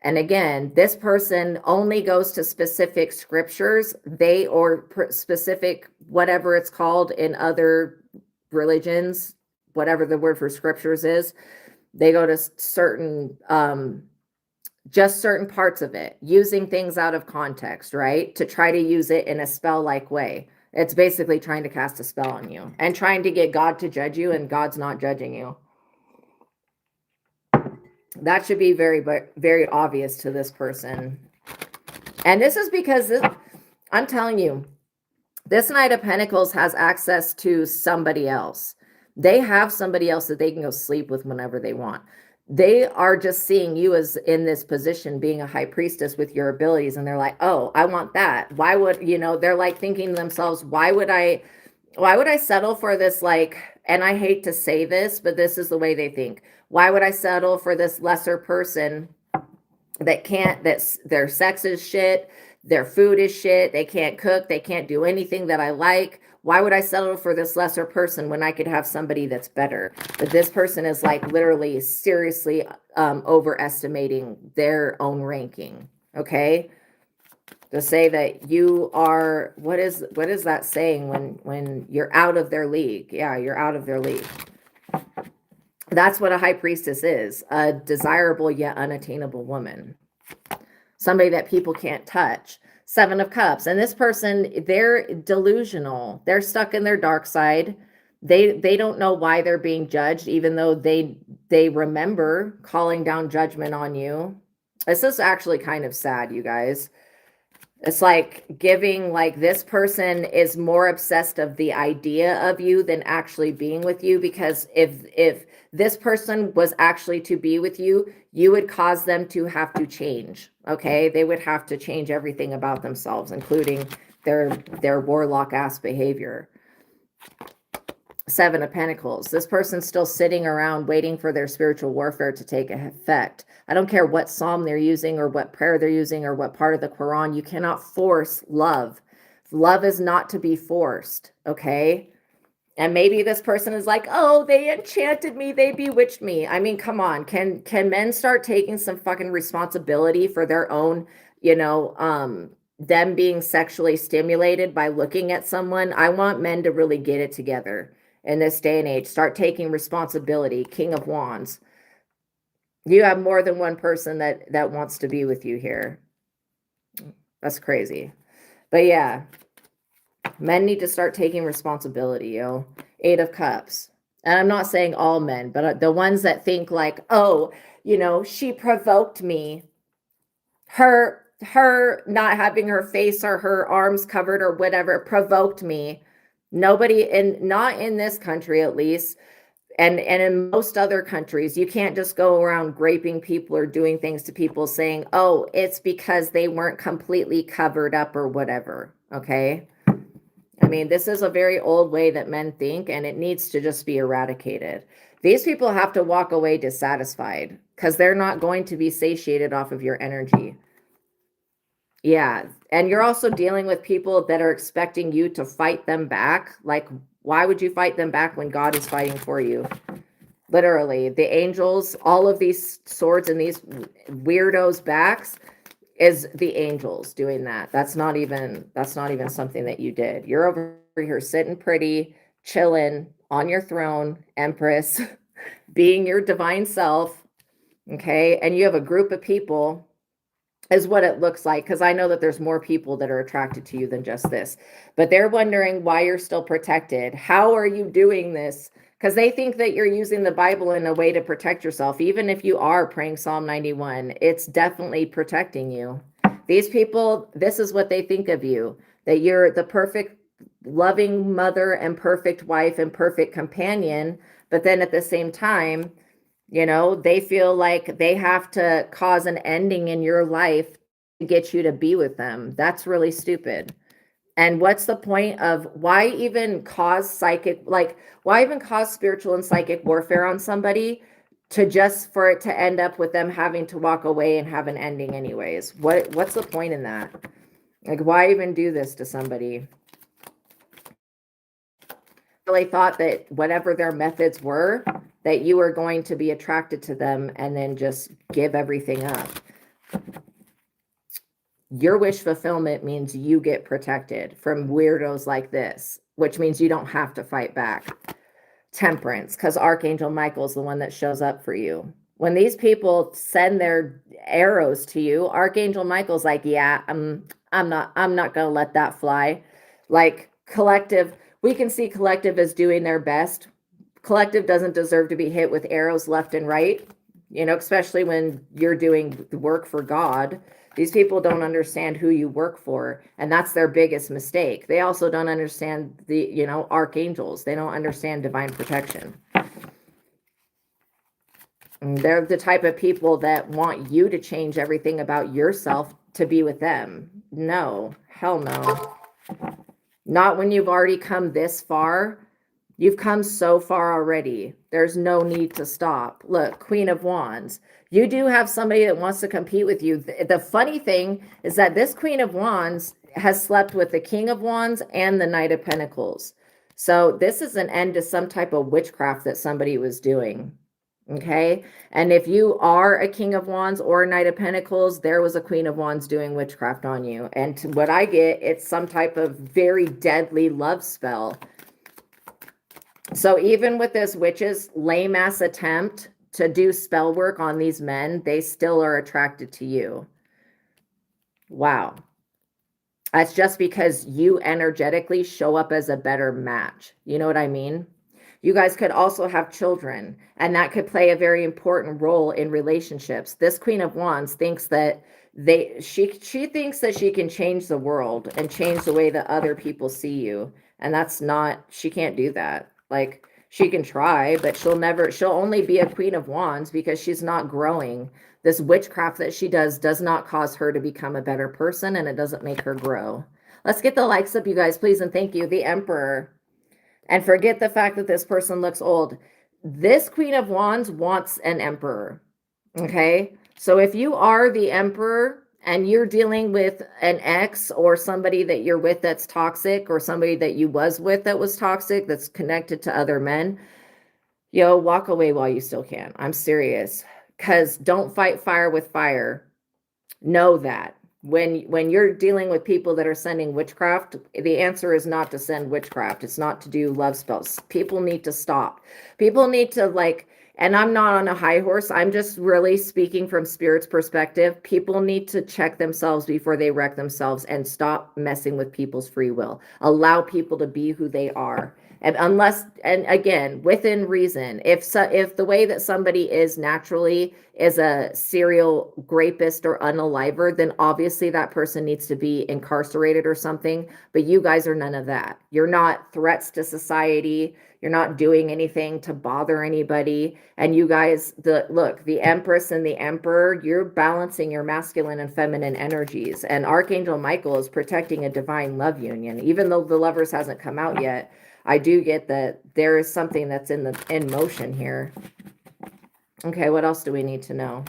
And again, this person only goes to specific scriptures, specific, whatever it's called in other religions, whatever the word for scriptures is. They go to certain, just certain parts of it, using things out of context, right? To try to use it in a spell-like way. It's basically trying to cast a spell on you and trying to get God to judge you, and God's not judging you. That should be very, very obvious to this person. And this is because I'm telling you, this Knight of Pentacles has access to somebody else. They have somebody else that they can go sleep with whenever they want. They are just seeing you as in this position, being a high priestess with your abilities. And they're like, oh, I want that. Why would, they're like thinking to themselves, why would I settle for this? Like, and I hate to say this, but this is the way they think. Why would I settle for this lesser person that their sex is shit, their food is shit, they can't cook, they can't do anything that I like? Why would I settle for this lesser person when I could have somebody that's better? But this person is like literally seriously overestimating their own ranking, okay? To say that you are, what is that saying when you're out of their league? Yeah, you're out of their league. That's what a high priestess is, a desirable yet unattainable woman. Somebody that people can't touch. Seven of Cups. And this person, they're delusional. They're stuck in their dark side. They don't know why they're being judged, even though they remember calling down judgment on you. This is actually kind of sad, you guys. It's like giving, like, this person is more obsessed of the idea of you than actually being with you, because if this person was actually to be with you, you would cause them to have to change, okay? They would have to change everything about themselves, including their warlock ass behavior. Seven of Pentacles. This person's still sitting around waiting for their spiritual warfare to take effect. I don't care what psalm they're using or what prayer they're using or what part of the Quran. You cannot force love. Love is not to be forced, okay? And maybe this person is like, oh, they enchanted me, they bewitched me. I mean, come on. Can men start taking some fucking responsibility for their own, them being sexually stimulated by looking at someone? I want men to really get it together in this day and age. Start taking responsibility. King of Wands. You have more than one person that wants to be with you here. That's crazy. But yeah, men need to start taking responsibility, yo. Eight of Cups. And I'm not saying all men, but the ones that think like, oh, she provoked me. Her not having her face or her arms covered or whatever provoked me. Nobody, not in this country at least, and in most other countries, you can't just go around raping people or doing things to people saying, oh, it's because they weren't completely covered up or whatever, okay? I mean, this is a very old way that men think, and it needs to just be eradicated. These people have to walk away dissatisfied because they're not going to be satiated off of your energy. Yeah, and you're also dealing with people that are expecting you to fight them back. Like, why would you fight them back when God is fighting for you? Literally, the angels, all of these swords and these weirdos' backs is the angels doing that. That's not even something that you did. You're over here sitting pretty, chilling on your throne, Empress, being your divine self, okay? And you have a group of people is what it looks like, because I know that there's more people that are attracted to you than just this. But they're wondering why you're still protected. How are you doing this? Because they think that you're using the Bible in a way to protect yourself. Even if you are praying Psalm 91, it's definitely protecting you. These people, this is what they think of you, that you're the perfect loving mother and perfect wife and perfect companion. But then at the same time, they feel like they have to cause an ending in your life to get you to be with them. That's really stupid. And what's the point of why even cause why even cause spiritual and psychic warfare on somebody to just for it to end up with them having to walk away and have an ending anyways? What's the point in that? Like, why even do this to somebody? Really thought that whatever their methods were, that you were going to be attracted to them and then just give everything up. Your wish fulfillment means you get protected from weirdos like this, which means you don't have to fight back. Temperance, because Archangel Michael's the one that shows up for you. When these people send their arrows to you, Archangel Michael's like, yeah, I'm not gonna let that fly. Like collective, we can see collective as doing their best. Collective doesn't deserve to be hit with arrows left and right, especially when you're doing the work for God. These people don't understand who you work for, and that's their biggest mistake. They also don't understand the, archangels. They don't understand divine protection. And they're the type of people that want you to change everything about yourself to be with them. No, hell no. Not when you've already come this far. You've come so far already. There's no need to stop. Look, Queen of Wands. You do have somebody that wants to compete with you. The funny thing is that this Queen of Wands has slept with the King of Wands and the Knight of Pentacles. So this is an end to some type of witchcraft that somebody was doing. Okay. And if you are a King of Wands or a Knight of Pentacles, there was a Queen of Wands doing witchcraft on you. And what I get, it's some type of very deadly love spell. So even with this witch's lame ass attempt to do spell work on these men, they still are attracted to you. Wow. That's just because you energetically show up as a better match. You know what I mean? You guys could also have children, and that could play a very important role in relationships. This Queen of Wands thinks that she thinks that she can change the world and change the way that other people see you. And that's not, she can't do that. Like, she can try, but she'll only be a Queen of Wands because she's not growing. This witchcraft that she does not cause her to become a better person, and it doesn't make her grow. Let's get the likes up, you guys, please, and thank you. The Emperor. And forget the fact that this person looks old. This Queen of Wands wants an Emperor. Okay? So if you are the Emperor and you're dealing with an ex or somebody that you're with that's toxic, or somebody that you was with that was toxic, that's connected to other men, walk away while you still can. I'm serious. Because don't fight fire with fire. Know that. When you're dealing with people that are sending witchcraft, the answer is not to send witchcraft. It's not to do love spells. People need to stop. People need to and I'm not on a high horse. I'm just really speaking from Spirit's perspective. People need to check themselves before they wreck themselves and stop messing with people's free will. Allow people to be who they are. And again, within reason, if the way that somebody is naturally is a serial rapist or unaliver, then obviously that person needs to be incarcerated or something. But you guys are none of that. You're not threats to society. You're not doing anything to bother anybody. And you guys, the Empress and the Emperor, you're balancing your masculine and feminine energies. And Archangel Michael is protecting a divine love union, even though the Lovers hasn't come out yet. I do get that there is something that's in motion here. Okay, what else do we need to know?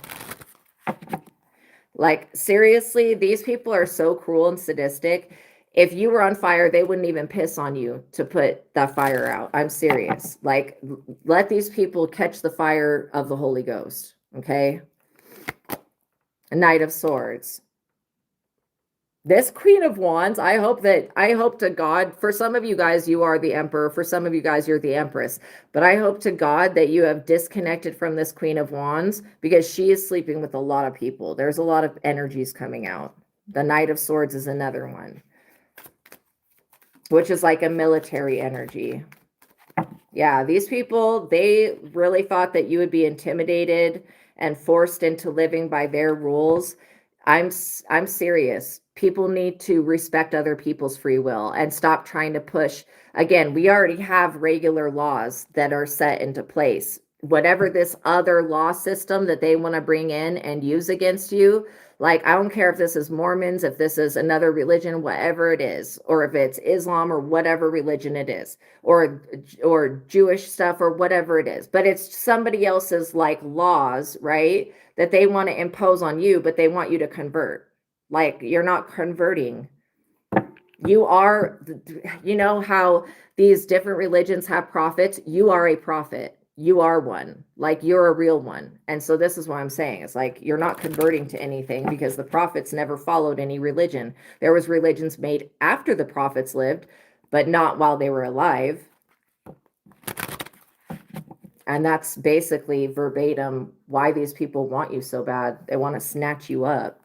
Like, seriously, these people are so cruel and sadistic. If you were on fire, they wouldn't even piss on you to put that fire out. I'm serious. Like, let these people catch the fire of the Holy Ghost, okay? Knight of Swords. This Queen of Wands, I hope to God, for some of you guys, you are the Emperor. For some of you guys, you're the Empress. But I hope to God that you have disconnected from this Queen of Wands, because she is sleeping with a lot of people. There's a lot of energies coming out. The Knight of Swords is another one, which is like a military energy. Yeah, these people, they really thought that you would be intimidated and forced into living by their rules. I'm serious. People need to respect other people's free will and stop trying to push. Again, we already have regular laws that are set into place. Whatever this other law system that they want to bring in and use against you, like, I don't care if this is Mormons, if this is another religion, whatever it is, or if it's Islam or whatever religion it is, or Jewish stuff or whatever it is, but it's somebody else's like laws, right? That they want to impose on you, but they want you to convert. Like, you're not converting. You are, you know how these different religions have prophets? You are a prophet. You are one. Like, you're a real one. And so this is what I'm saying. It's like, you're not converting to anything, because the prophets never followed any religion. There was religions made after the prophets lived, but not while they were alive. And that's basically verbatim why these people want you so bad. They want to snatch you up.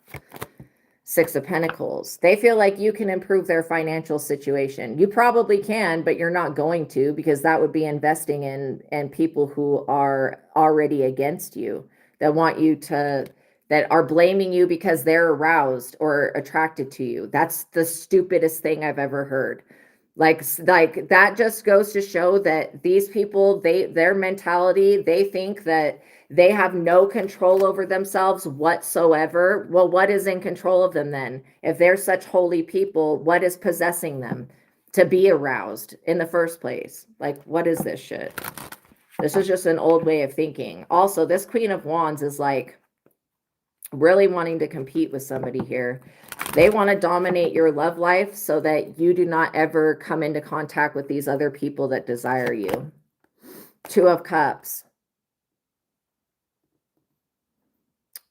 Six of Pentacles. They feel like you can improve their financial situation. You probably can, but you're not going to, because that would be investing in people who are already against you, that want you to, that are blaming you because they're aroused or attracted to you. That's the stupidest thing I've ever heard. Like that just goes to show that these people, their mentality, they think that they have no control over themselves whatsoever. Well, what is in control of them then? If they're such holy people, what is possessing them to be aroused in the first place? Like, what is this shit? This is just an old way of thinking. Also, this Queen of Wands is like really wanting to compete with somebody here. They want to dominate your love life so that you do not ever come into contact with these other people that desire you. Two of Cups.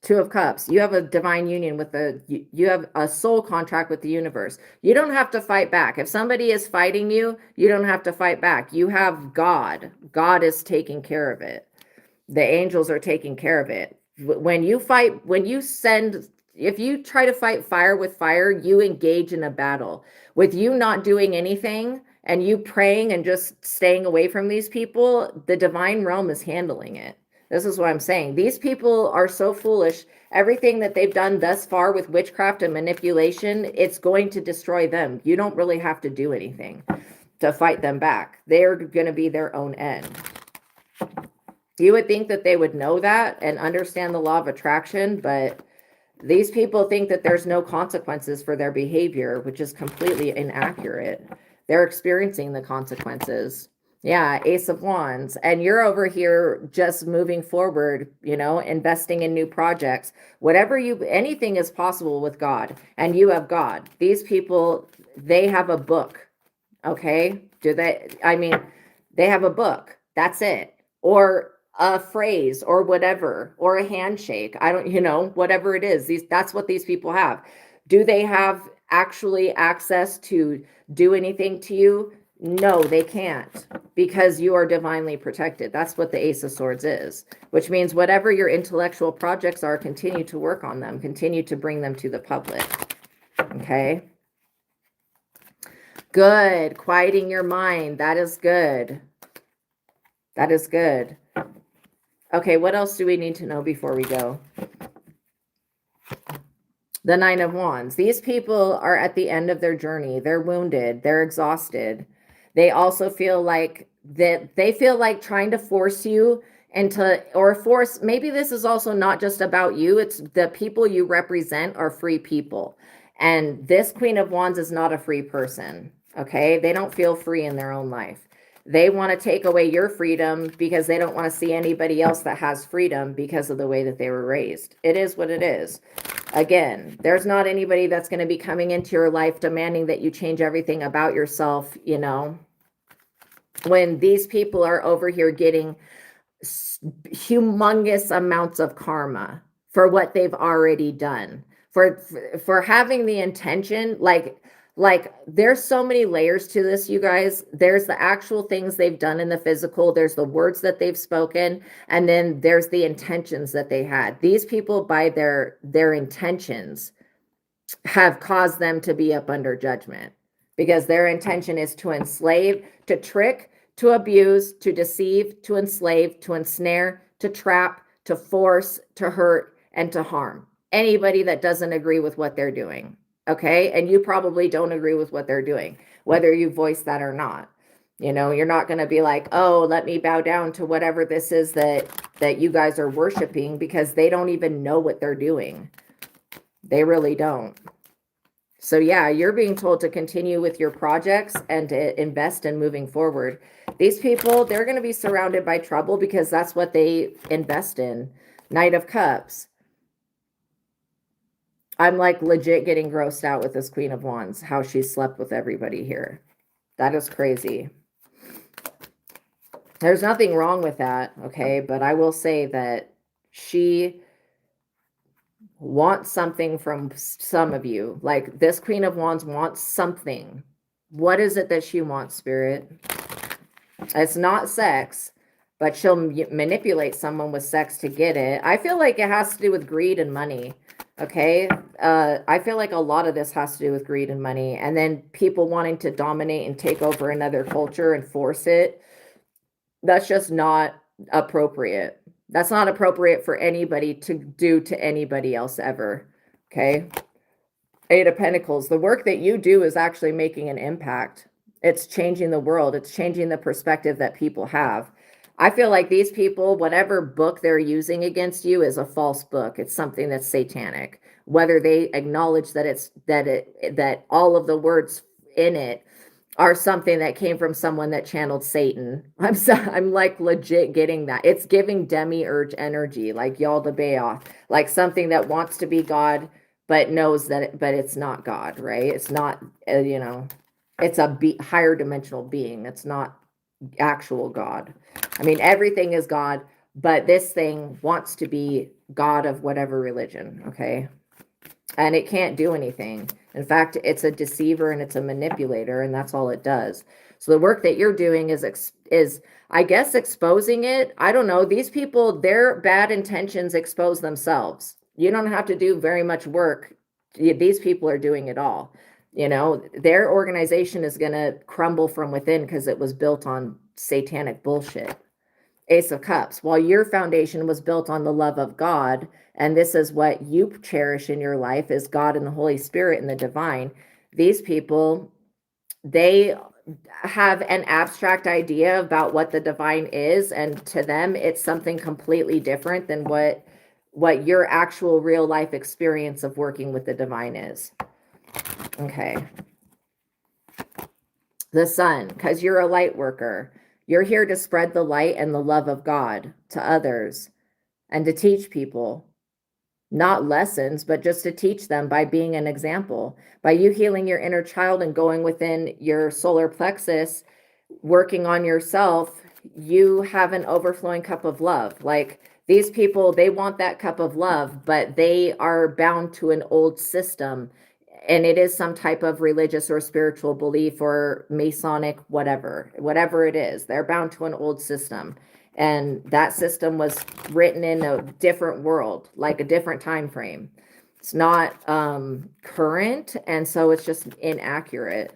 Two of Cups. You have a divine union with you have a soul contract with the universe. You don't have to fight back. If somebody is fighting you, you don't have to fight back. You have God. God is taking care of it. The angels are taking care of it. When you fight, if you try to fight fire with fire, you engage in a battle. With you not doing anything and you praying and just staying away from these people, the divine realm is handling it. This is what I'm saying. These people are so foolish. Everything that they've done thus far with witchcraft and manipulation, it's going to destroy them. You don't really have to do anything to fight them back. They're going to be their own end. You would think that they would know that and understand the law of attraction, but these people think that there's no consequences for their behavior, which is completely inaccurate. They're experiencing the consequences. Yeah, Ace of Wands. And you're over here just moving forward, you know, investing in new projects. Anything is possible with God, and you have God. These people, they have a book, okay? They have a book. That's it. Or a phrase or whatever, or a handshake. Whatever it is, that's what these people have. Do they have actually access to do anything to you? No, they can't, because you are divinely protected. That's what the Ace of Swords is, which means whatever your intellectual projects are, continue to work on them, continue to bring them to the public. Okay. Good. Quieting your mind. That is good. That is good. Okay, what else do we need to know before we go? The Nine of Wands. These people are at the end of their journey. They're wounded. They're exhausted. They also feel like trying to force you maybe this is also not just about you. It's the people you represent are free people. And this Queen of Wands is not a free person. Okay, they don't feel free in their own life. They want to take away your freedom because they don't want to see anybody else that has freedom because of the way that they were raised. It is what it is. Again, there's not anybody that's going to be coming into your life demanding that you change everything about yourself, you know. When these people are over here getting humongous amounts of karma for what they've already done, for having the intention, like there's so many layers to this, you guys. There's the actual things they've done in the physical, there's the words that they've spoken, and then there's the intentions that they had. These people, by their intentions, have caused them to be up under judgment, because their intention is to enslave, to trick, to abuse, to deceive, to enslave, to ensnare, to trap, to force, to hurt, and to harm anybody that doesn't agree with what they're doing. Okay. And you probably don't agree with what they're doing, whether you voice that or not. You know, you're not going to be like, oh, let me bow down to whatever this is that you guys are worshiping, because they don't even know what they're doing. They really don't. So yeah, you're being told to continue with your projects and to invest in moving forward. These people, they're going to be surrounded by trouble because that's what they invest in. Knight of Cups. I'm like legit getting grossed out with this Queen of Wands, how she slept with everybody here. That is crazy. There's nothing wrong with that, okay? But I will say that she wants something from some of you. Like this Queen of Wands wants something. What is it that she wants, Spirit? It's not sex, but she'll manipulate someone with sex to get it. I feel like it has to do with greed and money. Okay. I feel like a lot of this has to do with greed and money, and then people wanting to dominate and take over another culture and force it. That's just not appropriate. That's not appropriate for anybody to do to anybody else ever. Okay. Eight of Pentacles. The work that you do is actually making an impact. It's changing the world. It's changing the perspective that people have. I feel like these people, whatever book they're using against you is a false book. It's something that's satanic. Whether they acknowledge that that all of the words in it are something that came from someone that channeled Satan. I'm like legit getting that. It's giving demiurge energy, like Yaldabaoth, like something that wants to be God, but knows that, but it's not God, right? It's not, you know, it's a higher dimensional being. It's not actual God. I mean, everything is God, but this thing wants to be God of whatever religion, okay? And it can't do anything. In fact, it's a deceiver and it's a manipulator, and that's all it does. So the work that you're doing is I guess exposing it. I don't know. These people, their bad intentions expose themselves. You don't have to do very much work. These people are doing it all. You know, their organization is going to crumble from within because it was built on satanic bullshit. Ace of Cups. While your foundation was built on the love of God, and this is what you cherish in your life, is God and the Holy Spirit and the divine. These people, they have an abstract idea about what the divine is, and to them it's something completely different than what your actual real life experience of working with the divine is. Okay. The Sun, because you're a light worker. You're here to spread the light and the love of God to others and to teach people. Not lessons, but just to teach them by being an example. By you healing your inner child and going within your solar plexus, working on yourself, you have an overflowing cup of love. Like these people, they want that cup of love, but they are bound to an old system. And it is some type of religious or spiritual belief or Masonic, whatever it is. They're bound to an old system. And that system was written in a different world, like a different time frame. It's not current, and so it's just inaccurate.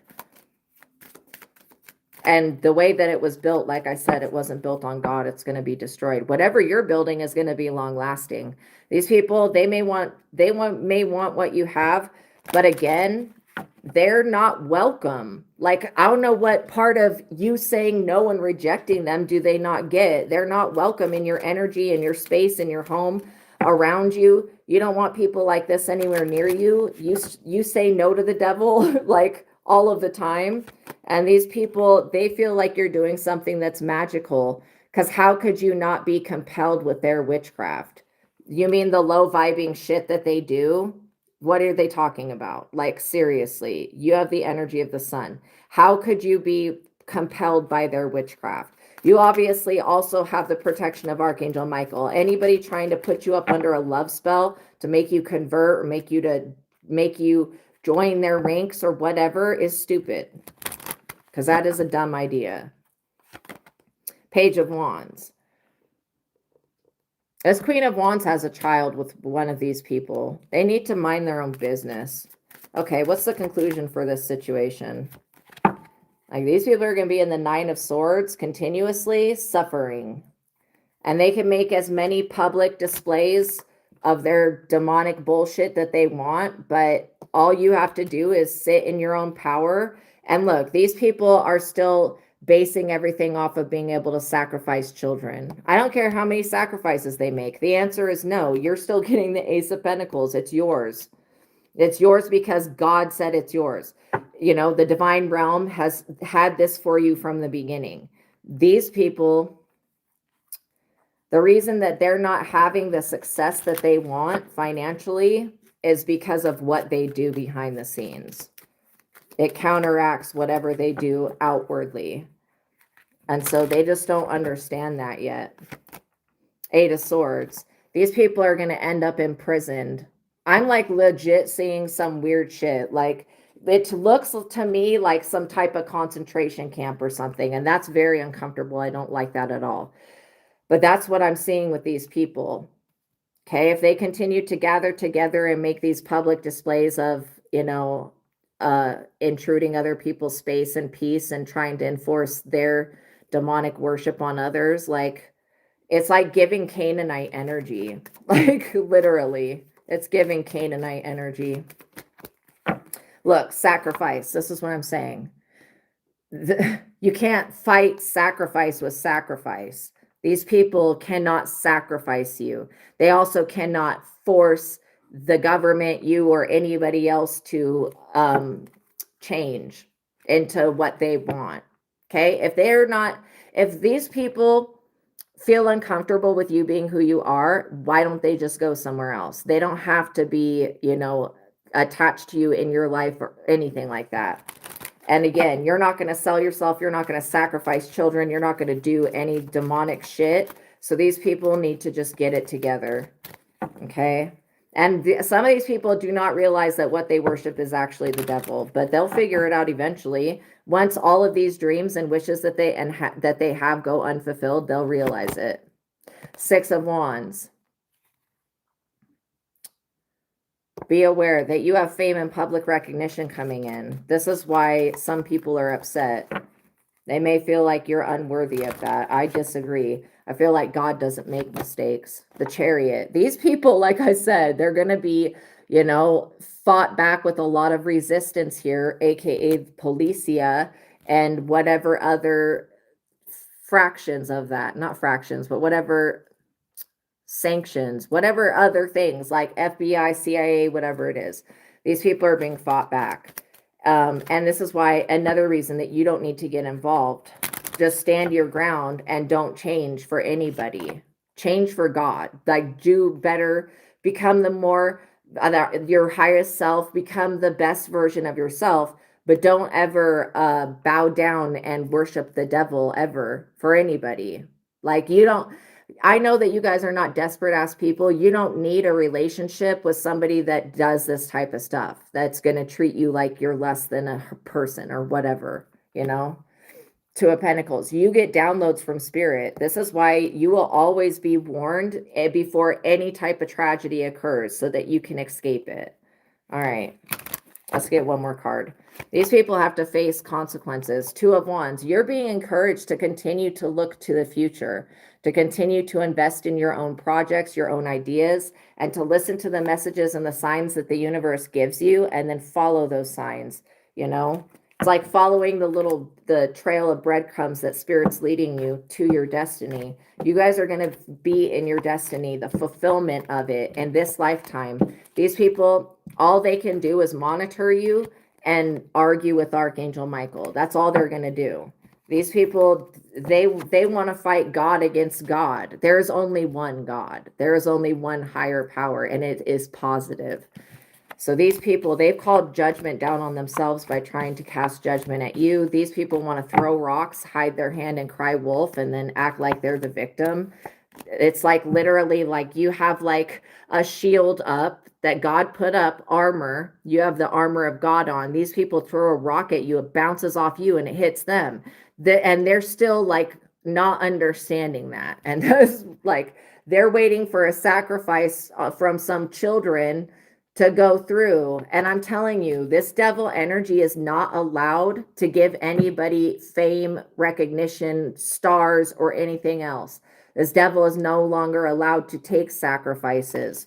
And the way that it was built, like I said, it wasn't built on God. It's going to be destroyed. Whatever you're building is going to be long lasting. These people, they may want what you have, but again, they're not welcome. Like, I don't know what part of you saying no and rejecting them do they not get. They're not welcome in your energy, in your space, in your home, around you. You don't want people like this anywhere near you. You say no to the devil like all of the time. And these people, they feel like you're doing something that's magical, because how could you not be compelled with their witchcraft? You mean the low vibing shit that they do? What are they talking about? Like, seriously, you have the energy of the sun. How could you be compelled by their witchcraft? You obviously also have the protection of Archangel Michael. Anybody trying to put you up under a love spell to make you convert or make you join their ranks or whatever is stupid, because that is a dumb idea. Page of Wands. This Queen of Wands has a child with one of these people. They need to mind their own business. Okay, what's the conclusion for this situation? Like, these people are going to be in the Nine of Swords continuously suffering. And they can make as many public displays of their demonic bullshit that they want, but all you have to do is sit in your own power. And look, these people are still basing everything off of being able to sacrifice children. I don't care how many sacrifices they make. The answer is no. You're still getting the Ace of Pentacles. It's yours. It's yours because God said it's yours. You know, the divine realm has had this for you from the beginning. These people, the reason that they're not having the success that they want financially is because of what they do behind the scenes. It counteracts whatever they do outwardly. And so they just don't understand that yet. Eight of Swords. These people are going to end up imprisoned. I'm like legit seeing some weird shit. Like, it looks to me like some type of concentration camp or something. And that's very uncomfortable. I don't like that at all. But that's what I'm seeing with these people. Okay, if they continue to gather together and make these public displays of, you know, intruding other people's space and peace and trying to enforce their demonic worship on others, like, it's like giving Canaanite energy. Like, literally, it's giving Canaanite energy. Look, sacrifice. This is what I'm saying. You can't fight sacrifice with sacrifice. These people cannot sacrifice you. They also cannot force the government, you, or anybody else to change into what they want. Okay? If these people feel uncomfortable with you being who you are, why don't they just go somewhere else? They don't have to be, you know, attached to you in your life or anything like that. And again, you're not going to sell yourself. You're not going to sacrifice children. You're not going to do any demonic shit. So these people need to just get it together. Okay? And some of these people do not realize that what they worship is actually the devil, but they'll figure it out eventually. Once all of these dreams and wishes that they have go unfulfilled, they'll realize it. Six of Wands. Be aware that you have fame and public recognition coming in. This is why some people are upset. They may feel like you're unworthy of that. I disagree. I feel like God doesn't make mistakes. The Chariot. These people, like I said, they're going to be, you know, fought back with a lot of resistance here, aka Policia, and whatever other fractions of that. Not fractions, but whatever sanctions, whatever other things like FBI, CIA, whatever it is. These people are being fought back. And this is why another reason that you don't need to get involved. Just stand your ground and don't change for anybody. Change for God. Like, do better, become the more, your highest self, become the best version of yourself, but don't ever bow down and worship the devil ever for anybody. Like, you don't, I know that you guys are not desperate ass people. You don't need a relationship with somebody that does this type of stuff, that's going to treat you like you're less than a person or whatever, you know. Two of Pentacles. You get downloads from spirit. This is why you will always be warned before any type of tragedy occurs so that you can escape it. All right. Let's get one more card. These people have to face consequences. Two of Wands. You're being encouraged to continue to look to the future, to continue to invest in your own projects, your own ideas, and to listen to the messages and the signs that the universe gives you, and then follow those signs. You know, it's like following the trail of breadcrumbs that Spirit's leading you to your destiny. You guys are going to be in your destiny, the fulfillment of it in this lifetime. These people, all they can do is monitor you and argue with Archangel Michael. That's all they're going to do. These people, they want to fight God against God. There is only one God. There is only one higher power, and it is positive. So these people, they've called judgment down on themselves by trying to cast judgment at you. These people want to throw rocks, hide their hand and cry wolf, and then act like they're the victim. It's like literally like you have like a shield up that God put up, armor. You have the armor of God on. These people throw a rock at you, it bounces off you and it hits them. And they're still like not understanding that. And those like they're waiting for a sacrifice from some children to go through. And I'm telling you, this devil energy is not allowed to give anybody fame, recognition, stars, or anything else. This devil is no longer allowed to take sacrifices.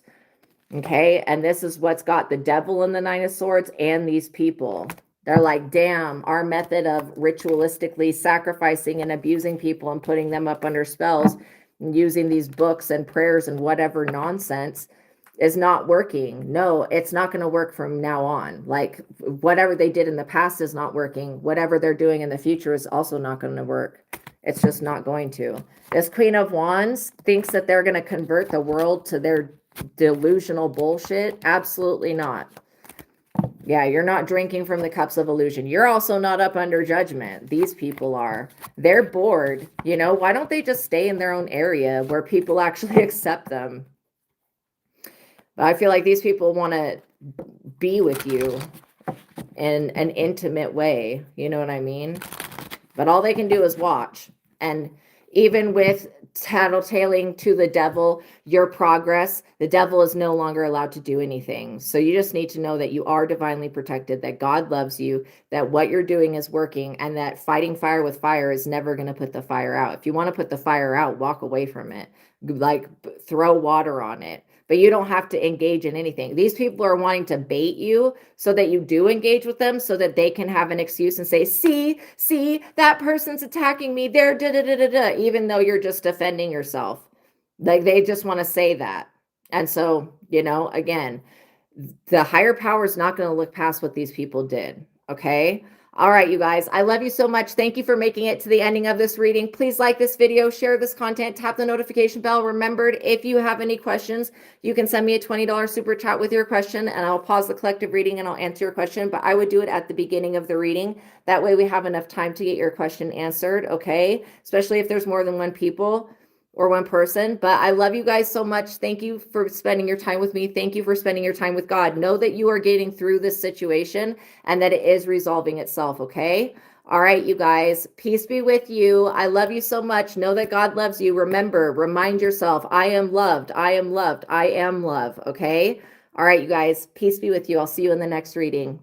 Okay. And this is what's got the devil in the Nine of Swords and these people. They're like, damn, our method of ritualistically sacrificing and abusing people and putting them up under spells and using these books and prayers and whatever nonsense is not working. No, it's not going to work from now on. Like whatever they did in the past is not working. Whatever they're doing in the future is also not going to work. It's just not going to. This Queen of Wands thinks that they're going to convert the world to their delusional bullshit. Absolutely not. Yeah, you're not drinking from the cups of illusion. You're also not up under judgment. These people are. They're bored. You know, why don't they just stay in their own area where people actually accept them? But I feel like these people want to be with you in an intimate way. You know what I mean? But all they can do is watch. And even with tattletaling to the devil, your progress, the devil is no longer allowed to do anything. So you just need to know that you are divinely protected, that God loves you, that what you're doing is working, and that fighting fire with fire is never going to put the fire out. If you want to put the fire out, walk away from it. Like throw water on it. But you don't have to engage in anything. These people are wanting to bait you so that you do engage with them so that they can have an excuse and say, see, that person's attacking me. They're da-da-da-da-da, even though you're just defending yourself. Like they just want to say that. And so, you know, again, the higher power is not going to look past what these people did. Okay. All right, you guys, I love you so much. Thank you for making it to the ending of this reading. Please like this video, share this content, tap the notification bell. Remembered, if you have any questions, you can send me a $20 super chat with your question and I'll pause the collective reading and I'll answer your question, but I would do it at the beginning of the reading. That way we have enough time to get your question answered, okay? Especially if there's more than one people or one person. But I love you guys so much. Thank you for spending your time with me. Thank you for spending your time with God. Know that you are getting through this situation and that it is resolving itself, okay? All right, you guys, peace be with you. I love you so much. Know that God loves you. Remember, remind yourself, I am loved. I am loved. I am love, okay? All right, you guys, peace be with you. I'll see you in the next reading.